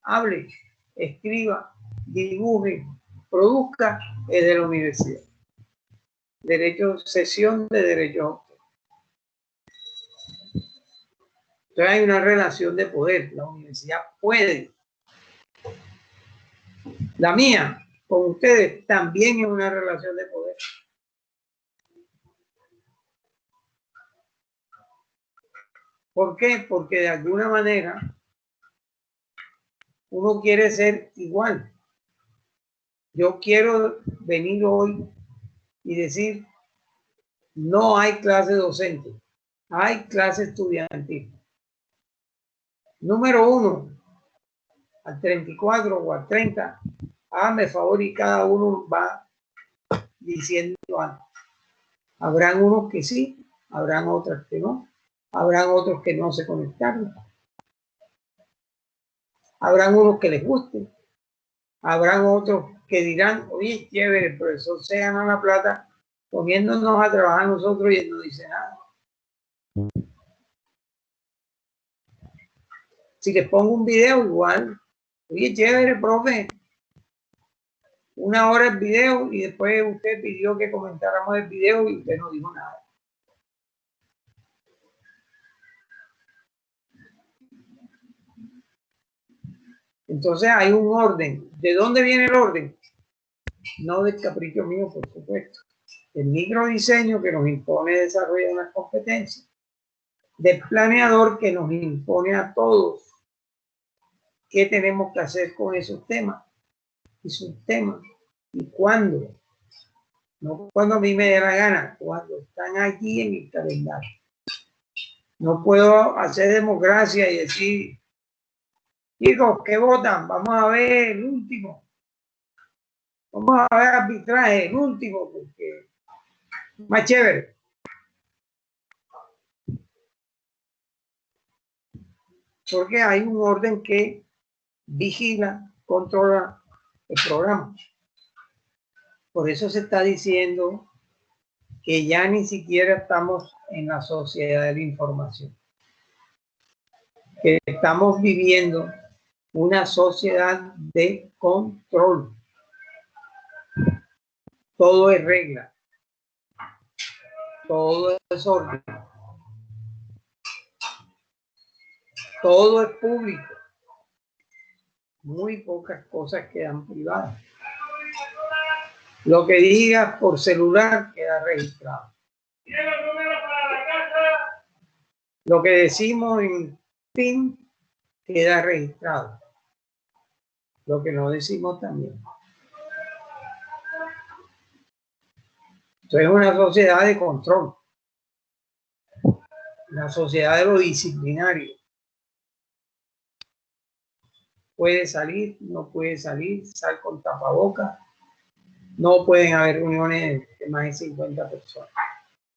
A: hable, escriba, dibuje, produzca, es de la universidad. Derecho, cesión de derechos. Entonces hay una relación de poder. La universidad puede. La mía, con ustedes, también es una relación de poder. ¿Por qué? Porque de alguna manera uno quiere ser igual. Yo quiero venir hoy y decir, no hay clase docente, hay clase estudiantil. Número 1, al 34 o al 30, hágame favor y cada uno va diciendo algo. Habrán unos que sí, habrán otros que no, habrán otros que no se conectaron, habrán unos que les guste, habrán otros que dirán, oye, chévere, el profesor se gana la plata poniéndonos a trabajar nosotros y él no dice nada. Si les pongo un video igual, oye, chévere, profe, 1 hora el video y después usted pidió que comentáramos el video y usted no dijo nada. Entonces hay un orden. ¿De dónde viene el orden? No del capricho mío, por supuesto. El microdiseño que nos impone desarrollar unas competencias. Del planeador que nos impone a todos qué tenemos que hacer con esos temas y sus temas. ¿Y cuándo? No cuando a mí me dé la gana, cuando están aquí en el calendario. No puedo hacer democracia y decir, chicos, ¿qué votan? Vamos a ver el último. Vamos a ver arbitraje, el último, porque más chévere. Porque hay un orden que vigila, controla el programa. Por eso se está diciendo que ya ni siquiera estamos en la sociedad de la información. Que estamos viviendo una sociedad de control. Todo es regla. Todo es orden. Todo es público. Muy pocas cosas quedan privadas. Lo que digas por celular queda registrado. Lo que decimos en PIN queda registrado. Lo que no decimos también. Esto es una sociedad de control. Una sociedad de lo disciplinario. Puede salir, no puede salir, sal con tapabocas. No pueden haber reuniones de más de 50 personas.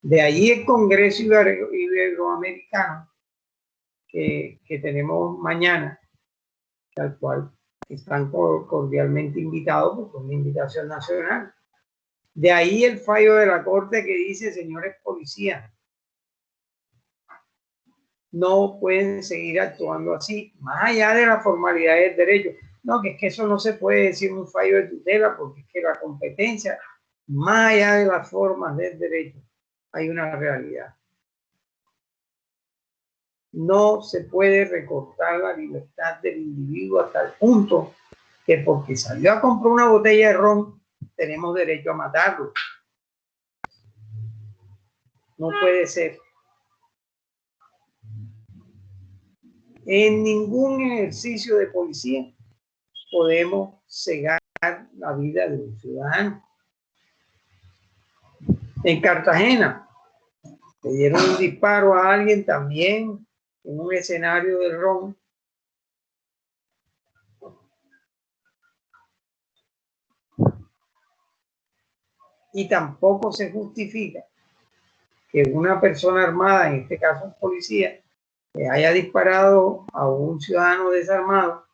A: De allí el Congreso Iberoamericano que tenemos mañana, al cual están cordialmente invitados porque es una invitación nacional. De ahí el fallo de la Corte que dice, señores policías, no pueden seguir actuando así, más allá de la formalidad del derecho. No, que es que eso no se puede decir un fallo de tutela, porque es que la competencia, más allá de las formas del derecho, hay una realidad. No se puede recortar la libertad del individuo hasta el punto que porque salió a comprar una botella de ron, tenemos derecho a matarlo. No puede ser. En ningún ejercicio de policía podemos cegar la vida de un ciudadano. En Cartagena le dieron un disparo a alguien también en un escenario de ron. Y tampoco se justifica que una persona armada, en este caso un policía, que haya disparado a un ciudadano desarmado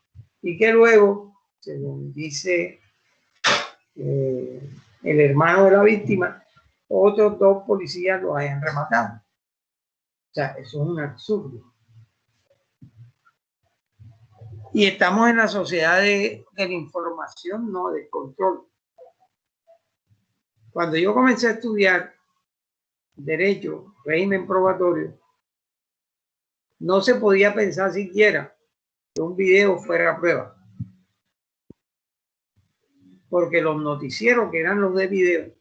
A: y que luego, según dice el hermano de la víctima, otros 2 policías lo hayan rematado. O sea, eso es un absurdo. Y estamos en la sociedad de la información, no del control. Cuando yo comencé a estudiar Derecho, régimen probatorio, no se podía pensar siquiera que un video fuera prueba. Porque los noticieros, que eran los de video,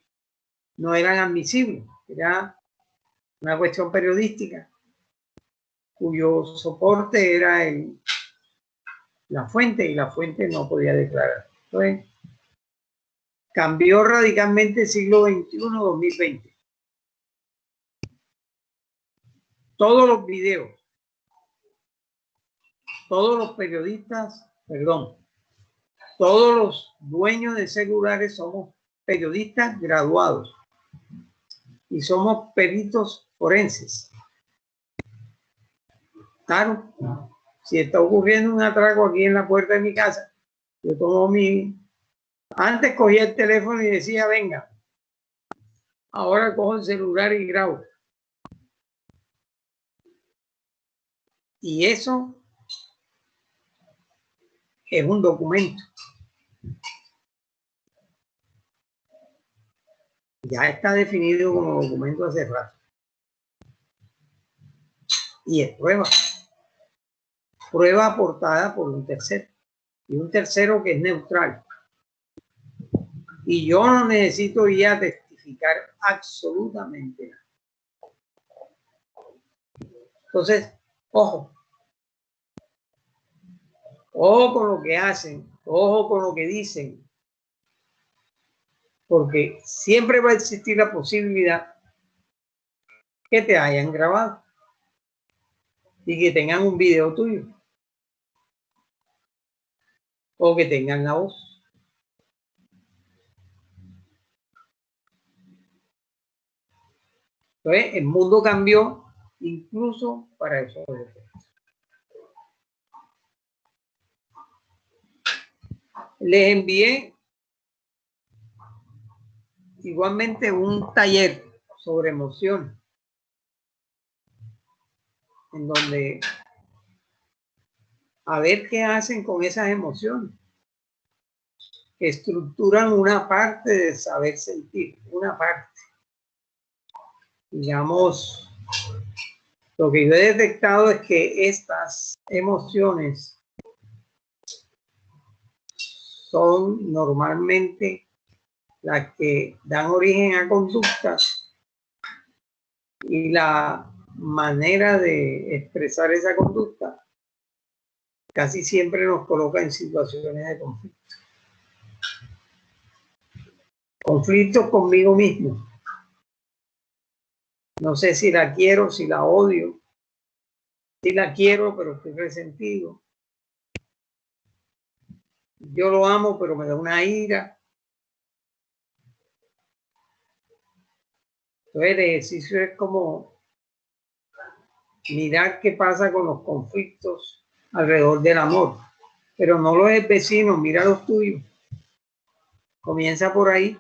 A: no eran admisibles. Era una cuestión periodística cuyo soporte era la fuente, y la fuente no podía declarar. Entonces, cambió radicalmente el siglo XXI-2020. Todos los videos, todos los periodistas, todos los dueños de celulares somos periodistas graduados y somos peritos forenses. Claro, si está ocurriendo un atraco aquí en la puerta de mi casa, yo tomo antes cogía el teléfono y decía, venga, ahora cojo el celular y grabo. Y eso es un documento. Ya está definido como documento hace rato. Y es prueba. Prueba aportada por un tercero. Y un tercero que es neutral. Y yo no necesito ir a testificar absolutamente nada. Entonces, ojo. Ojo con lo que hacen. Ojo con lo que dicen. Porque siempre va a existir la posibilidad que te hayan grabado y que tengan un video tuyo o que tengan la voz. Entonces, el mundo cambió incluso para eso. Les envié igualmente un taller sobre emociones, en donde a ver qué hacen con esas emociones, que estructuran una parte de saber sentir, una parte. Digamos, lo que yo he detectado es que estas emociones son normalmente las que dan origen a conductas y la manera de expresar esa conducta casi siempre nos coloca en situaciones de conflicto. Conflicto conmigo mismo. No sé si la quiero, si la odio. Si la quiero, pero estoy resentido. Yo lo amo, pero me da una ira. Entonces el ejercicio es como mirar qué pasa con los conflictos alrededor del amor. Pero no los del vecino, mira los tuyos. Comienza por ahí.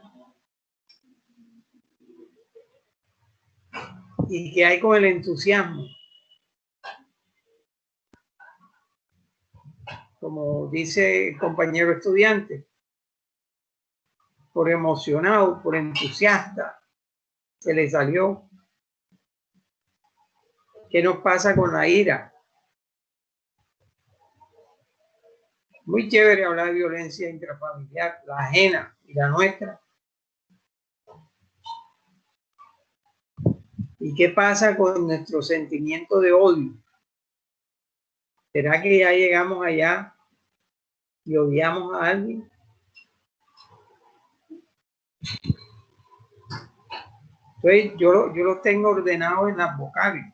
A: ¿Y qué hay con el entusiasmo? Como dice el compañero estudiante, por emocionado, por entusiasta, se le salió. ¿Qué nos pasa con la ira? Muy chévere hablar de violencia intrafamiliar, la ajena y la nuestra. ¿Y qué pasa con nuestro sentimiento de odio? ¿Será que ya llegamos allá y odiamos a alguien? Entonces yo lo tengo ordenado en las vocales.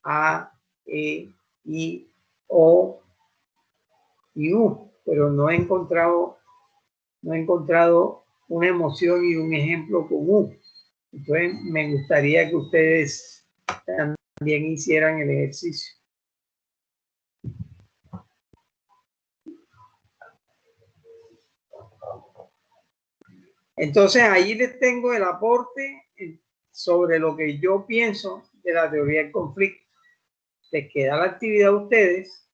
A: A, E, I, O y U, pero no he encontrado una emoción y un ejemplo con U. Entonces me gustaría que ustedes también hicieran el ejercicio. Entonces, ahí les tengo el aporte sobre lo que yo pienso de la teoría del conflicto. Les queda la actividad a ustedes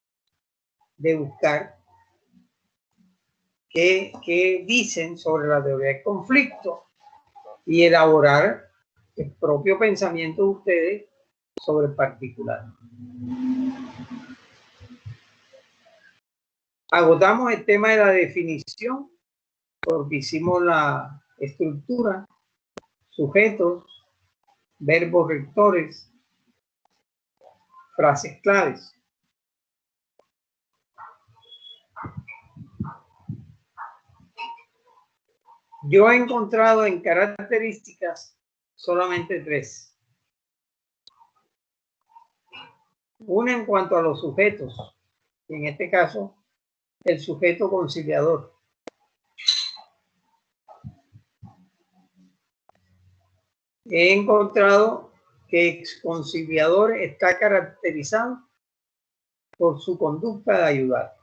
A: de buscar qué dicen sobre la teoría del conflicto y elaborar el propio pensamiento de ustedes sobre el particular. Agotamos el tema de la definición porque hicimos la estructura, sujetos, verbos rectores, frases claves. Yo he encontrado en características solamente 3. Una en cuanto a los sujetos, en este caso, el sujeto conciliador. He encontrado que exconciliador está caracterizado por su conducta de ayudar.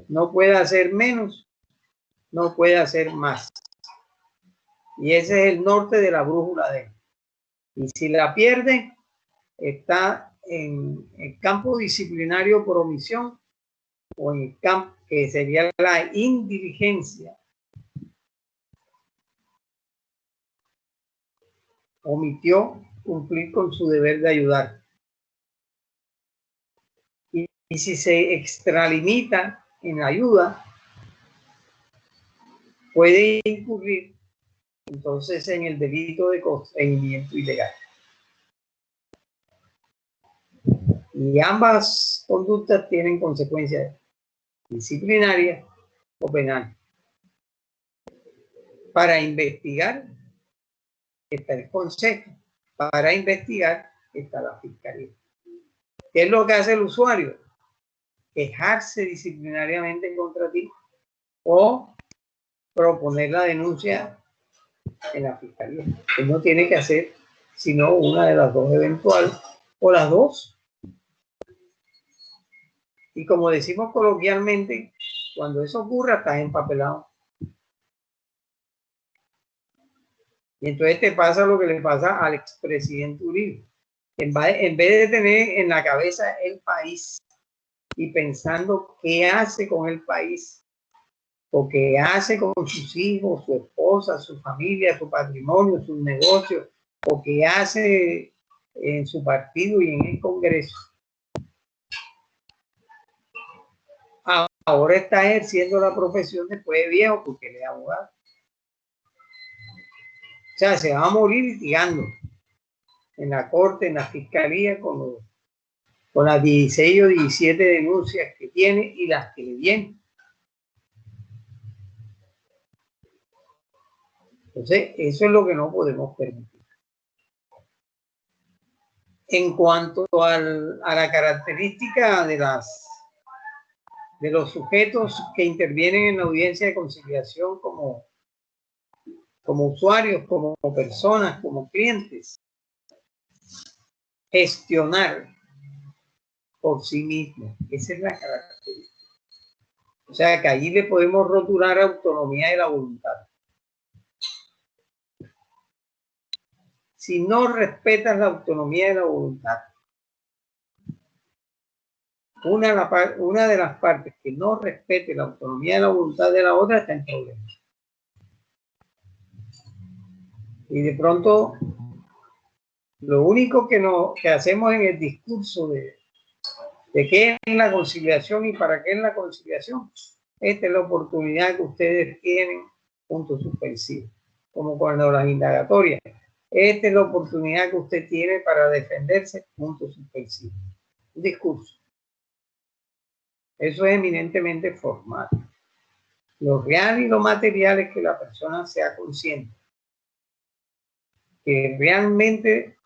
A: No puede hacer menos, no puede hacer más. Y ese es el norte de la brújula de él. Y si la pierde, está en el campo disciplinario por omisión o en el campo que sería la indiligencia. Omitió cumplir con su deber de ayudar. Y si se extralimita en la ayuda, puede incurrir entonces en el delito de constreñimiento ilegal. Y ambas conductas tienen consecuencias disciplinarias o penales. Para investigar está el consejo, para investigar está la fiscalía. ¿Qué es lo que hace el usuario? Quejarse disciplinariamente contra ti o proponer la denuncia en la fiscalía. Él no tiene que hacer sino una de las dos eventuales o las dos. Y como decimos coloquialmente, cuando eso ocurra estás empapelado. Y entonces te pasa lo que le pasa al expresidente Uribe. En vez de tener en la cabeza el país y pensando qué hace con el país, o qué hace con sus hijos, su esposa, su familia, su patrimonio, sus negocios, o qué hace en su partido y en el Congreso. Ahora está ejerciendo la profesión después de viejo porque él es abogado. O sea, se va a morir litigando en la corte, en la fiscalía, con las 16 o 17 denuncias que tiene y las que le vienen. Entonces, eso es lo que no podemos permitir. En cuanto a la característica de los sujetos que intervienen en la audiencia de conciliación como usuarios, como personas, como clientes, gestionar por sí mismo. Esa es la característica. O sea que allí le podemos rotular autonomía de la voluntad. Si no respetas la autonomía de la voluntad, una de las partes que no respete la autonomía de la voluntad de la otra está en problemas. Y de pronto, lo único que hacemos en el discurso de qué es la conciliación y para qué es la conciliación, esta es la oportunidad que ustedes tienen, punto suspensivo, como cuando las indagatorias. Esta es la oportunidad que usted tiene para defenderse, punto suspensivo. Un discurso. Eso es eminentemente formal. Lo real y lo material es que la persona sea consciente que realmente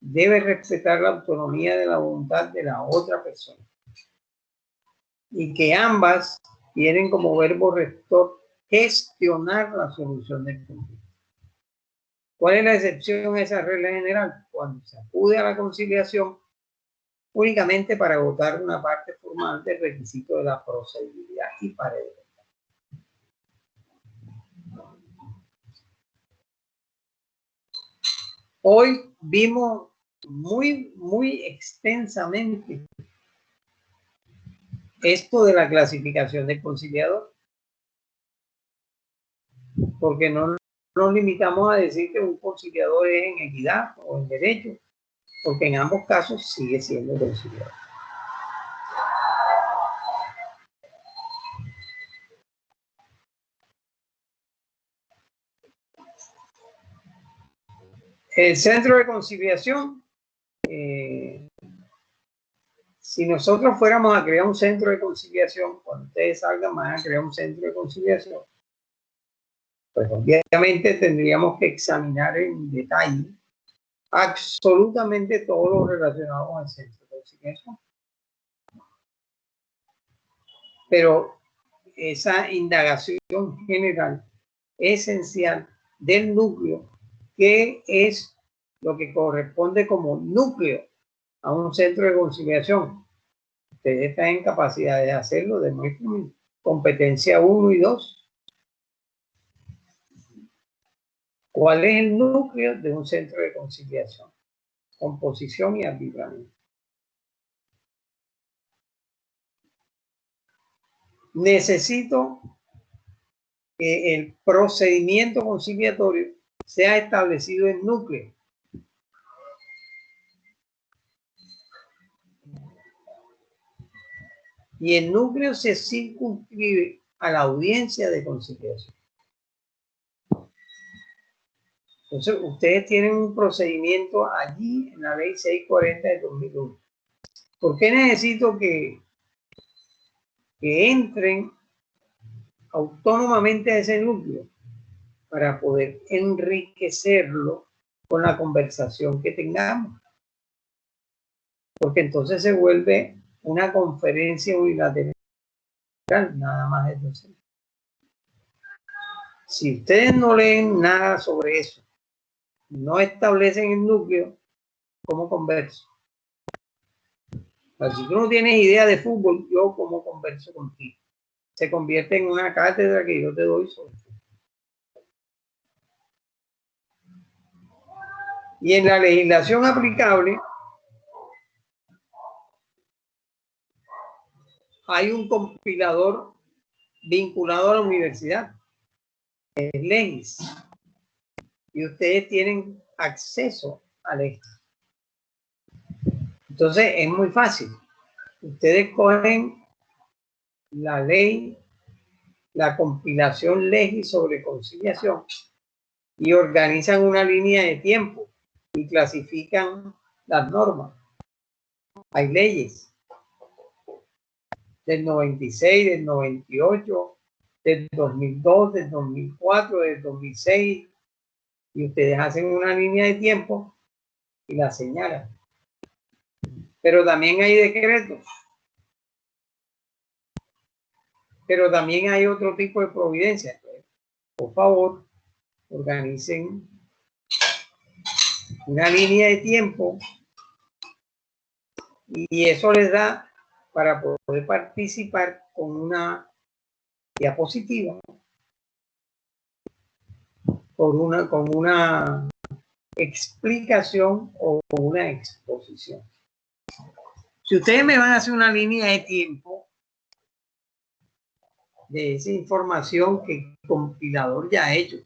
A: debe respetar la autonomía de la voluntad de la otra persona y que ambas tienen como verbo rector gestionar la solución del conflicto. ¿Cuál es la excepción a esa regla general? cuando se acude a la conciliación únicamente para agotar una parte formal del requisito de la procedibilidad y para el... Hoy vimos muy extensamente esto de la clasificación del conciliador, porque no nos limitamos a decir que un conciliador es en equidad o en derecho, porque en ambos casos sigue siendo conciliador. El centro de conciliación, si nosotros fuéramos a crear un centro de conciliación, cuando ustedes salgan van a crear un centro de conciliación, pues obviamente tendríamos que examinar en detalle absolutamente todo lo relacionado con el centro de conciliación. Pero esa indagación general esencial del núcleo, que es lo que corresponde como núcleo a un centro de conciliación. Ustedes están en capacidad de hacerlo, demuestren competencia 1 y 2. ¿Cuál es el núcleo de un centro de conciliación? Composición y arbitramiento. Necesito que el procedimiento conciliatorio sea establecido en núcleo. Y el núcleo se circunscribe a la audiencia de conciliación. Entonces, ustedes tienen un procedimiento allí en la ley 640 de 2001. ¿Por qué necesito que entren autónomamente a ese núcleo? Para poder enriquecerlo con la conversación que tengamos. Porque entonces se vuelve una conferencia unilateral, nada más es docente. Si ustedes no leen nada sobre eso, no establecen el núcleo, ¿cómo converso? Si tú no tienes idea de fútbol, yo ¿cómo converso contigo? Se convierte en una cátedra que yo te doy sobre fútbol. Y en la legislación aplicable hay un compilador vinculado a la universidad, es LEGIS, y ustedes tienen acceso a LEGIS. Entonces es muy fácil. Ustedes cogen la ley, la compilación LEGIS sobre conciliación y organizan una línea de tiempo y clasifican las normas. Hay leyes del 96, del 98, del 2002, del 2004, del 2006, y ustedes hacen una línea de tiempo y la señalan. Pero también hay decretos. Pero también hay otro tipo de providencia. Entonces, por favor, organicen una línea de tiempo y eso les da para poder participar con una diapositiva, con una explicación o una exposición. Si ustedes me van a hacer una línea de tiempo de esa información que el compilador ya ha hecho,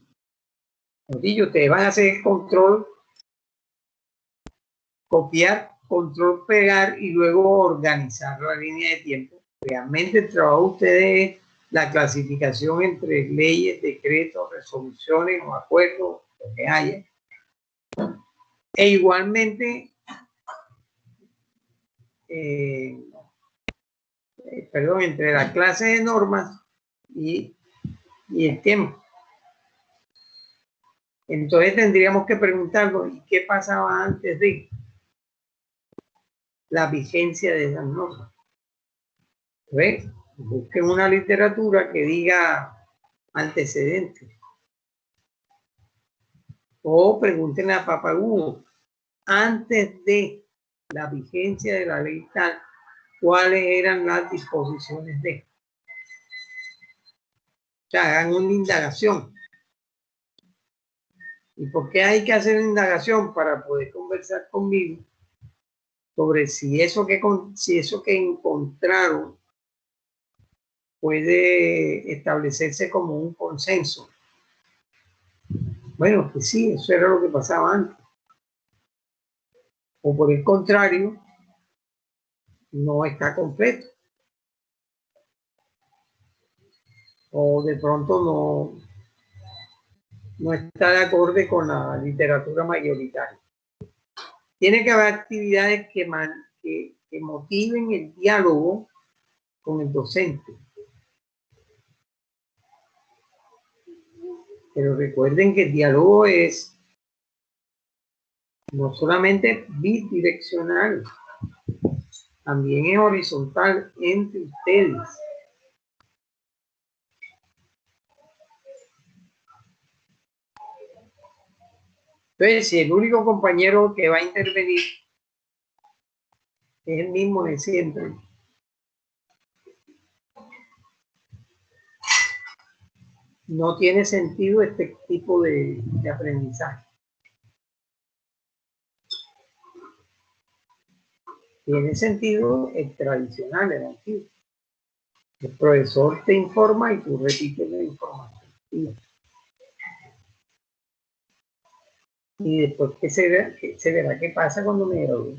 A: ustedes van a hacer control, copiar, control, pegar y luego organizar la línea de tiempo. Realmente el trabajo de ustedes es la clasificación entre leyes, decretos, resoluciones o acuerdos, lo que haya. E igualmente, entre la clase de normas y el tiempo. Entonces tendríamos que preguntarnos, ¿y qué pasaba antes de la vigencia de esas normas? ¿Ves? Busquen una literatura que diga antecedentes. O pregúntenle a Papá Hugo, antes de la vigencia de la ley tal, cuáles eran las disposiciones de. O sea, hagan una indagación. ¿Y por qué hay que hacer una indagación? Para poder conversar conmigo sobre si eso que encontraron puede establecerse como un consenso. Bueno, pues sí, eso era lo que pasaba antes. O por el contrario, no está completo. O de pronto no está de acuerdo con la literatura mayoritaria. Tiene que haber actividades que motiven el diálogo con el docente. Pero recuerden que el diálogo es no solamente bidireccional, también es horizontal entre ustedes. Entonces, si el único compañero que va a intervenir es el mismo de siempre, no tiene sentido este tipo de aprendizaje. Tiene sentido el tradicional, el antiguo. El profesor te informa y tú repites la información. Y después, ¿qué se verá qué pasa cuando me gradúe?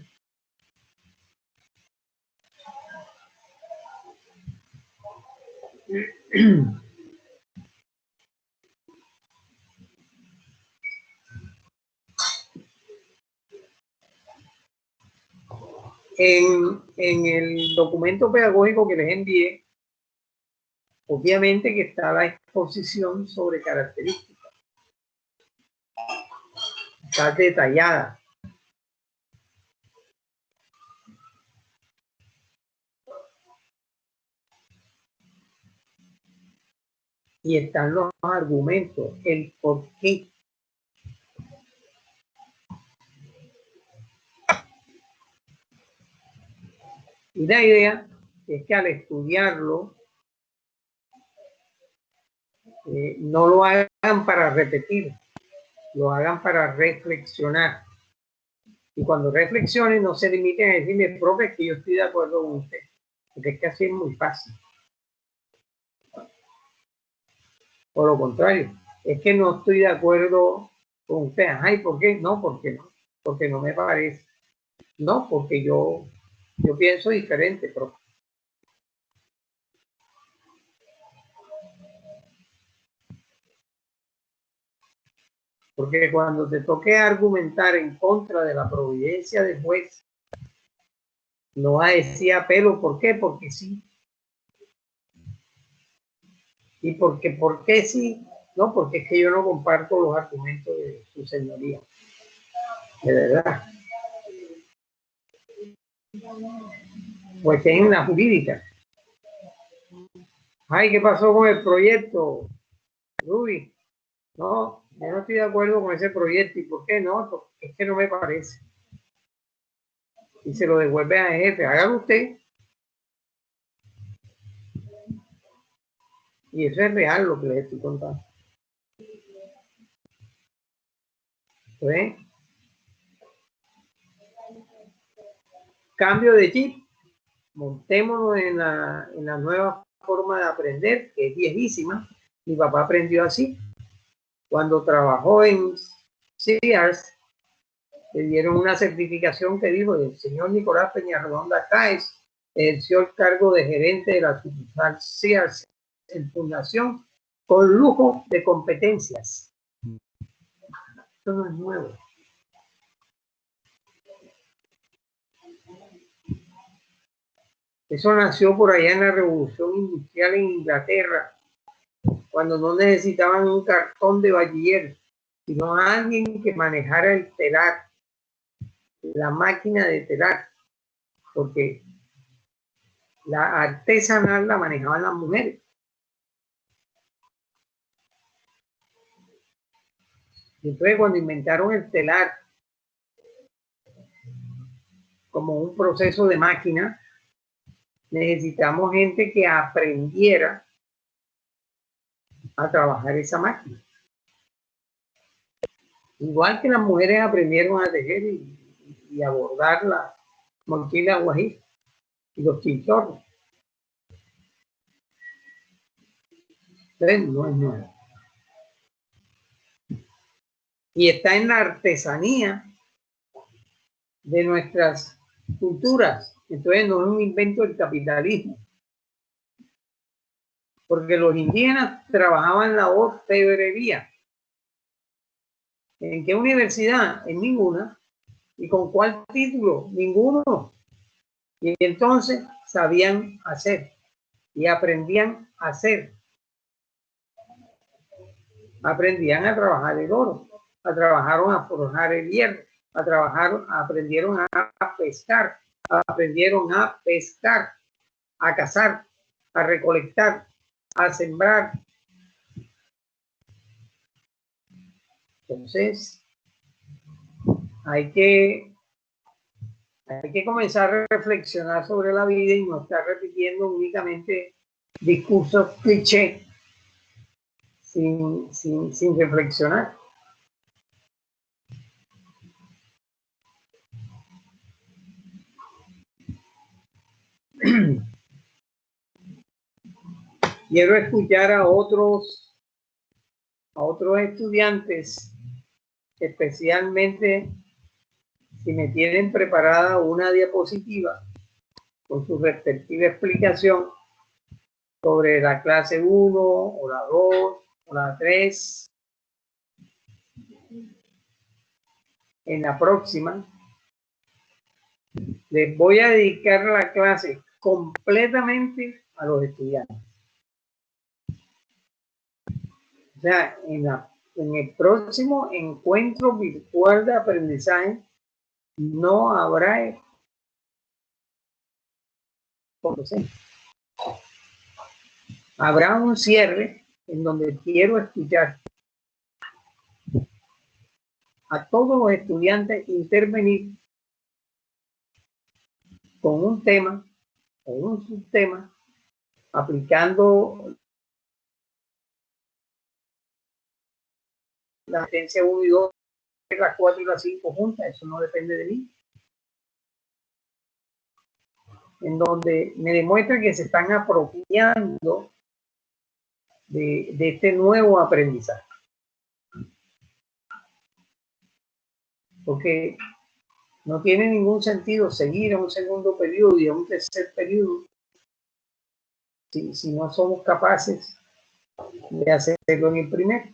A: En el documento pedagógico que les envié, obviamente que está la exposición sobre características. Está detallada. Y están los argumentos, el por qué. Y la idea es que al estudiarlo, no lo hagan para repetir, lo hagan para reflexionar. Y cuando reflexionen, no se limiten a decirme, profe, que yo estoy de acuerdo con usted. Porque es que así es muy fácil. Por lo contrario, es que no estoy de acuerdo con usted. Ay, ¿por qué? No, porque no. Porque no me parece. No, porque yo pienso diferente, profe. Porque cuando te toque argumentar en contra de la providencia del juez, no va a decir apelo. ¿Por qué? Porque sí. ¿Y por qué sí? No, porque es que yo no comparto los argumentos de su señoría. De verdad. Pues en la jurídica. Ay, ¿qué pasó con el proyecto, Ruby? No, yo no estoy de acuerdo con ese proyecto. ¿Y por qué no? Porque es que no me parece. Y se lo devuelve al jefe. Hágalo usted. Y eso es real lo que les estoy contando. ¿Ven? Cambio de chip. Montémonos en la nueva forma de aprender, que es viejísima. Mi papá aprendió así. Cuando trabajó en Sears, le dieron una certificación que dijo: el señor Nicolás Peñarredonda Cáez ejerció el cargo de gerente de la sucursal Sears en Fundación con lujo de competencias. Esto no es nuevo. Eso nació por allá en la Revolución Industrial en Inglaterra, cuando no necesitaban un cartón de bachiller, sino a alguien que manejara el telar, la máquina de telar, porque la artesanal la manejaban las mujeres. Y entonces cuando inventaron el telar, como un proceso de máquina, necesitamos gente que aprendiera a trabajar esa máquina. Igual que las mujeres aprendieron a tejer y a bordar la mochila guajira y los chinchorros. Entonces, no es nuevo. Y está en la artesanía de nuestras culturas. Entonces no es un invento del capitalismo. Porque los indígenas trabajaban la orfebrería. ¿En qué universidad? En ninguna. ¿Y con cuál título? Ninguno. Y entonces sabían hacer y aprendían a hacer. Aprendían a trabajar el oro, trabajaron a forjar el hierro, aprendieron a pescar, a cazar, a recolectar, a sembrar. Entonces, hay que comenzar a reflexionar sobre la vida y no estar repitiendo únicamente discursos cliché sin reflexionar. Quiero escuchar a otros estudiantes, especialmente si me tienen preparada una diapositiva con su respectiva explicación sobre la clase 1 o la 2 o la 3. En la próxima les voy a dedicar la clase completamente a los estudiantes. O sea, en el próximo encuentro virtual de aprendizaje no habrá habrá un cierre en donde quiero escuchar a todos los estudiantes intervenir con un tema o un subtema aplicando la sentencia 1 y 2, las 4 y las 5 juntas. Eso no depende de mí. En donde me demuestra que se están apropiando de este nuevo aprendizaje. Porque no tiene ningún sentido seguir a un segundo periodo y a un tercer periodo si no somos capaces de hacerlo en el primero.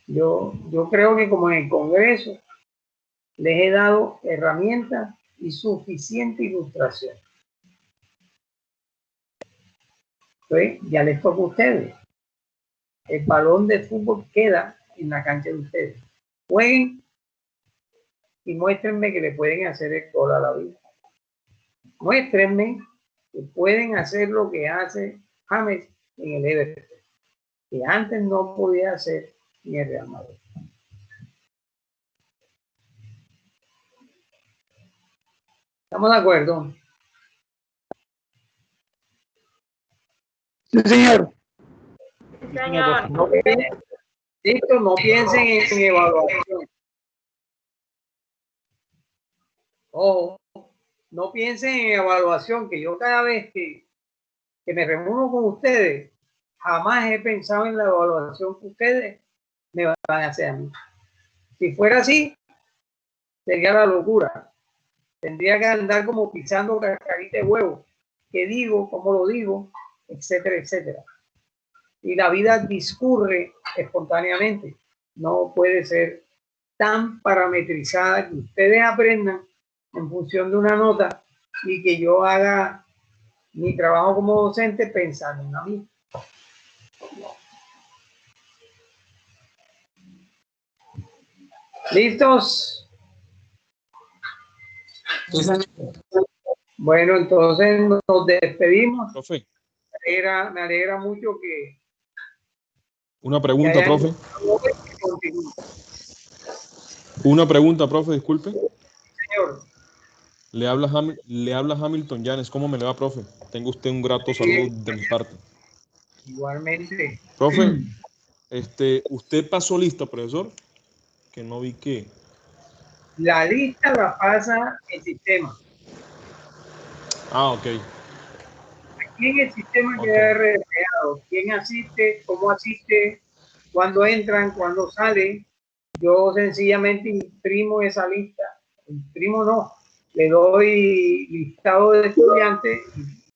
A: Yo creo que como en el Congreso les he dado herramientas y suficiente ilustración. Entonces, ya les toca a ustedes. El balón de fútbol queda en la cancha de ustedes. Jueguen y muéstrenme que le pueden hacer el gol a la vida. Muéstrenme que pueden hacer lo que hace James en el Everton, que antes no podía hacer ni el Real Madrid. ¿Estamos de acuerdo?
D: Sí, señor.
C: Sí, señor.
A: No piensen en evaluación. Ojo, no piensen en evaluación, que yo cada vez que me reúno con ustedes, jamás he pensado en la evaluación que ustedes me van a hacer a mí. Si fuera así, sería la locura. Tendría que andar como pisando cascarita de huevo. ¿Qué digo? ¿Cómo lo digo? Etcétera, etcétera. Y la vida discurre espontáneamente. No puede ser tan parametrizada que ustedes aprendan en función de una nota y que yo haga mi trabajo como docente pensando en a mí. ¿Listos?
D: Sí, señor.
A: Bueno, entonces nos despedimos.
D: Profe,
A: Me alegra mucho que...
D: una pregunta, profe. Una pregunta, profe, disculpe.
A: Señor.
D: Le habla Hamilton Llanes. ¿Cómo me le va, profe? Tenga usted un grato saludo de mi parte.
A: Igualmente.
D: Profe, ¿usted pasó lista, profesor? Que no vi que...
A: La lista la pasa el sistema.
D: Ah, ok.
A: Aquí en el sistema queda reflejado quién asiste, cómo asiste, cuándo entran, cuándo salen. Yo sencillamente imprimo esa lista. Imprimo no. Le doy listado de estudiantes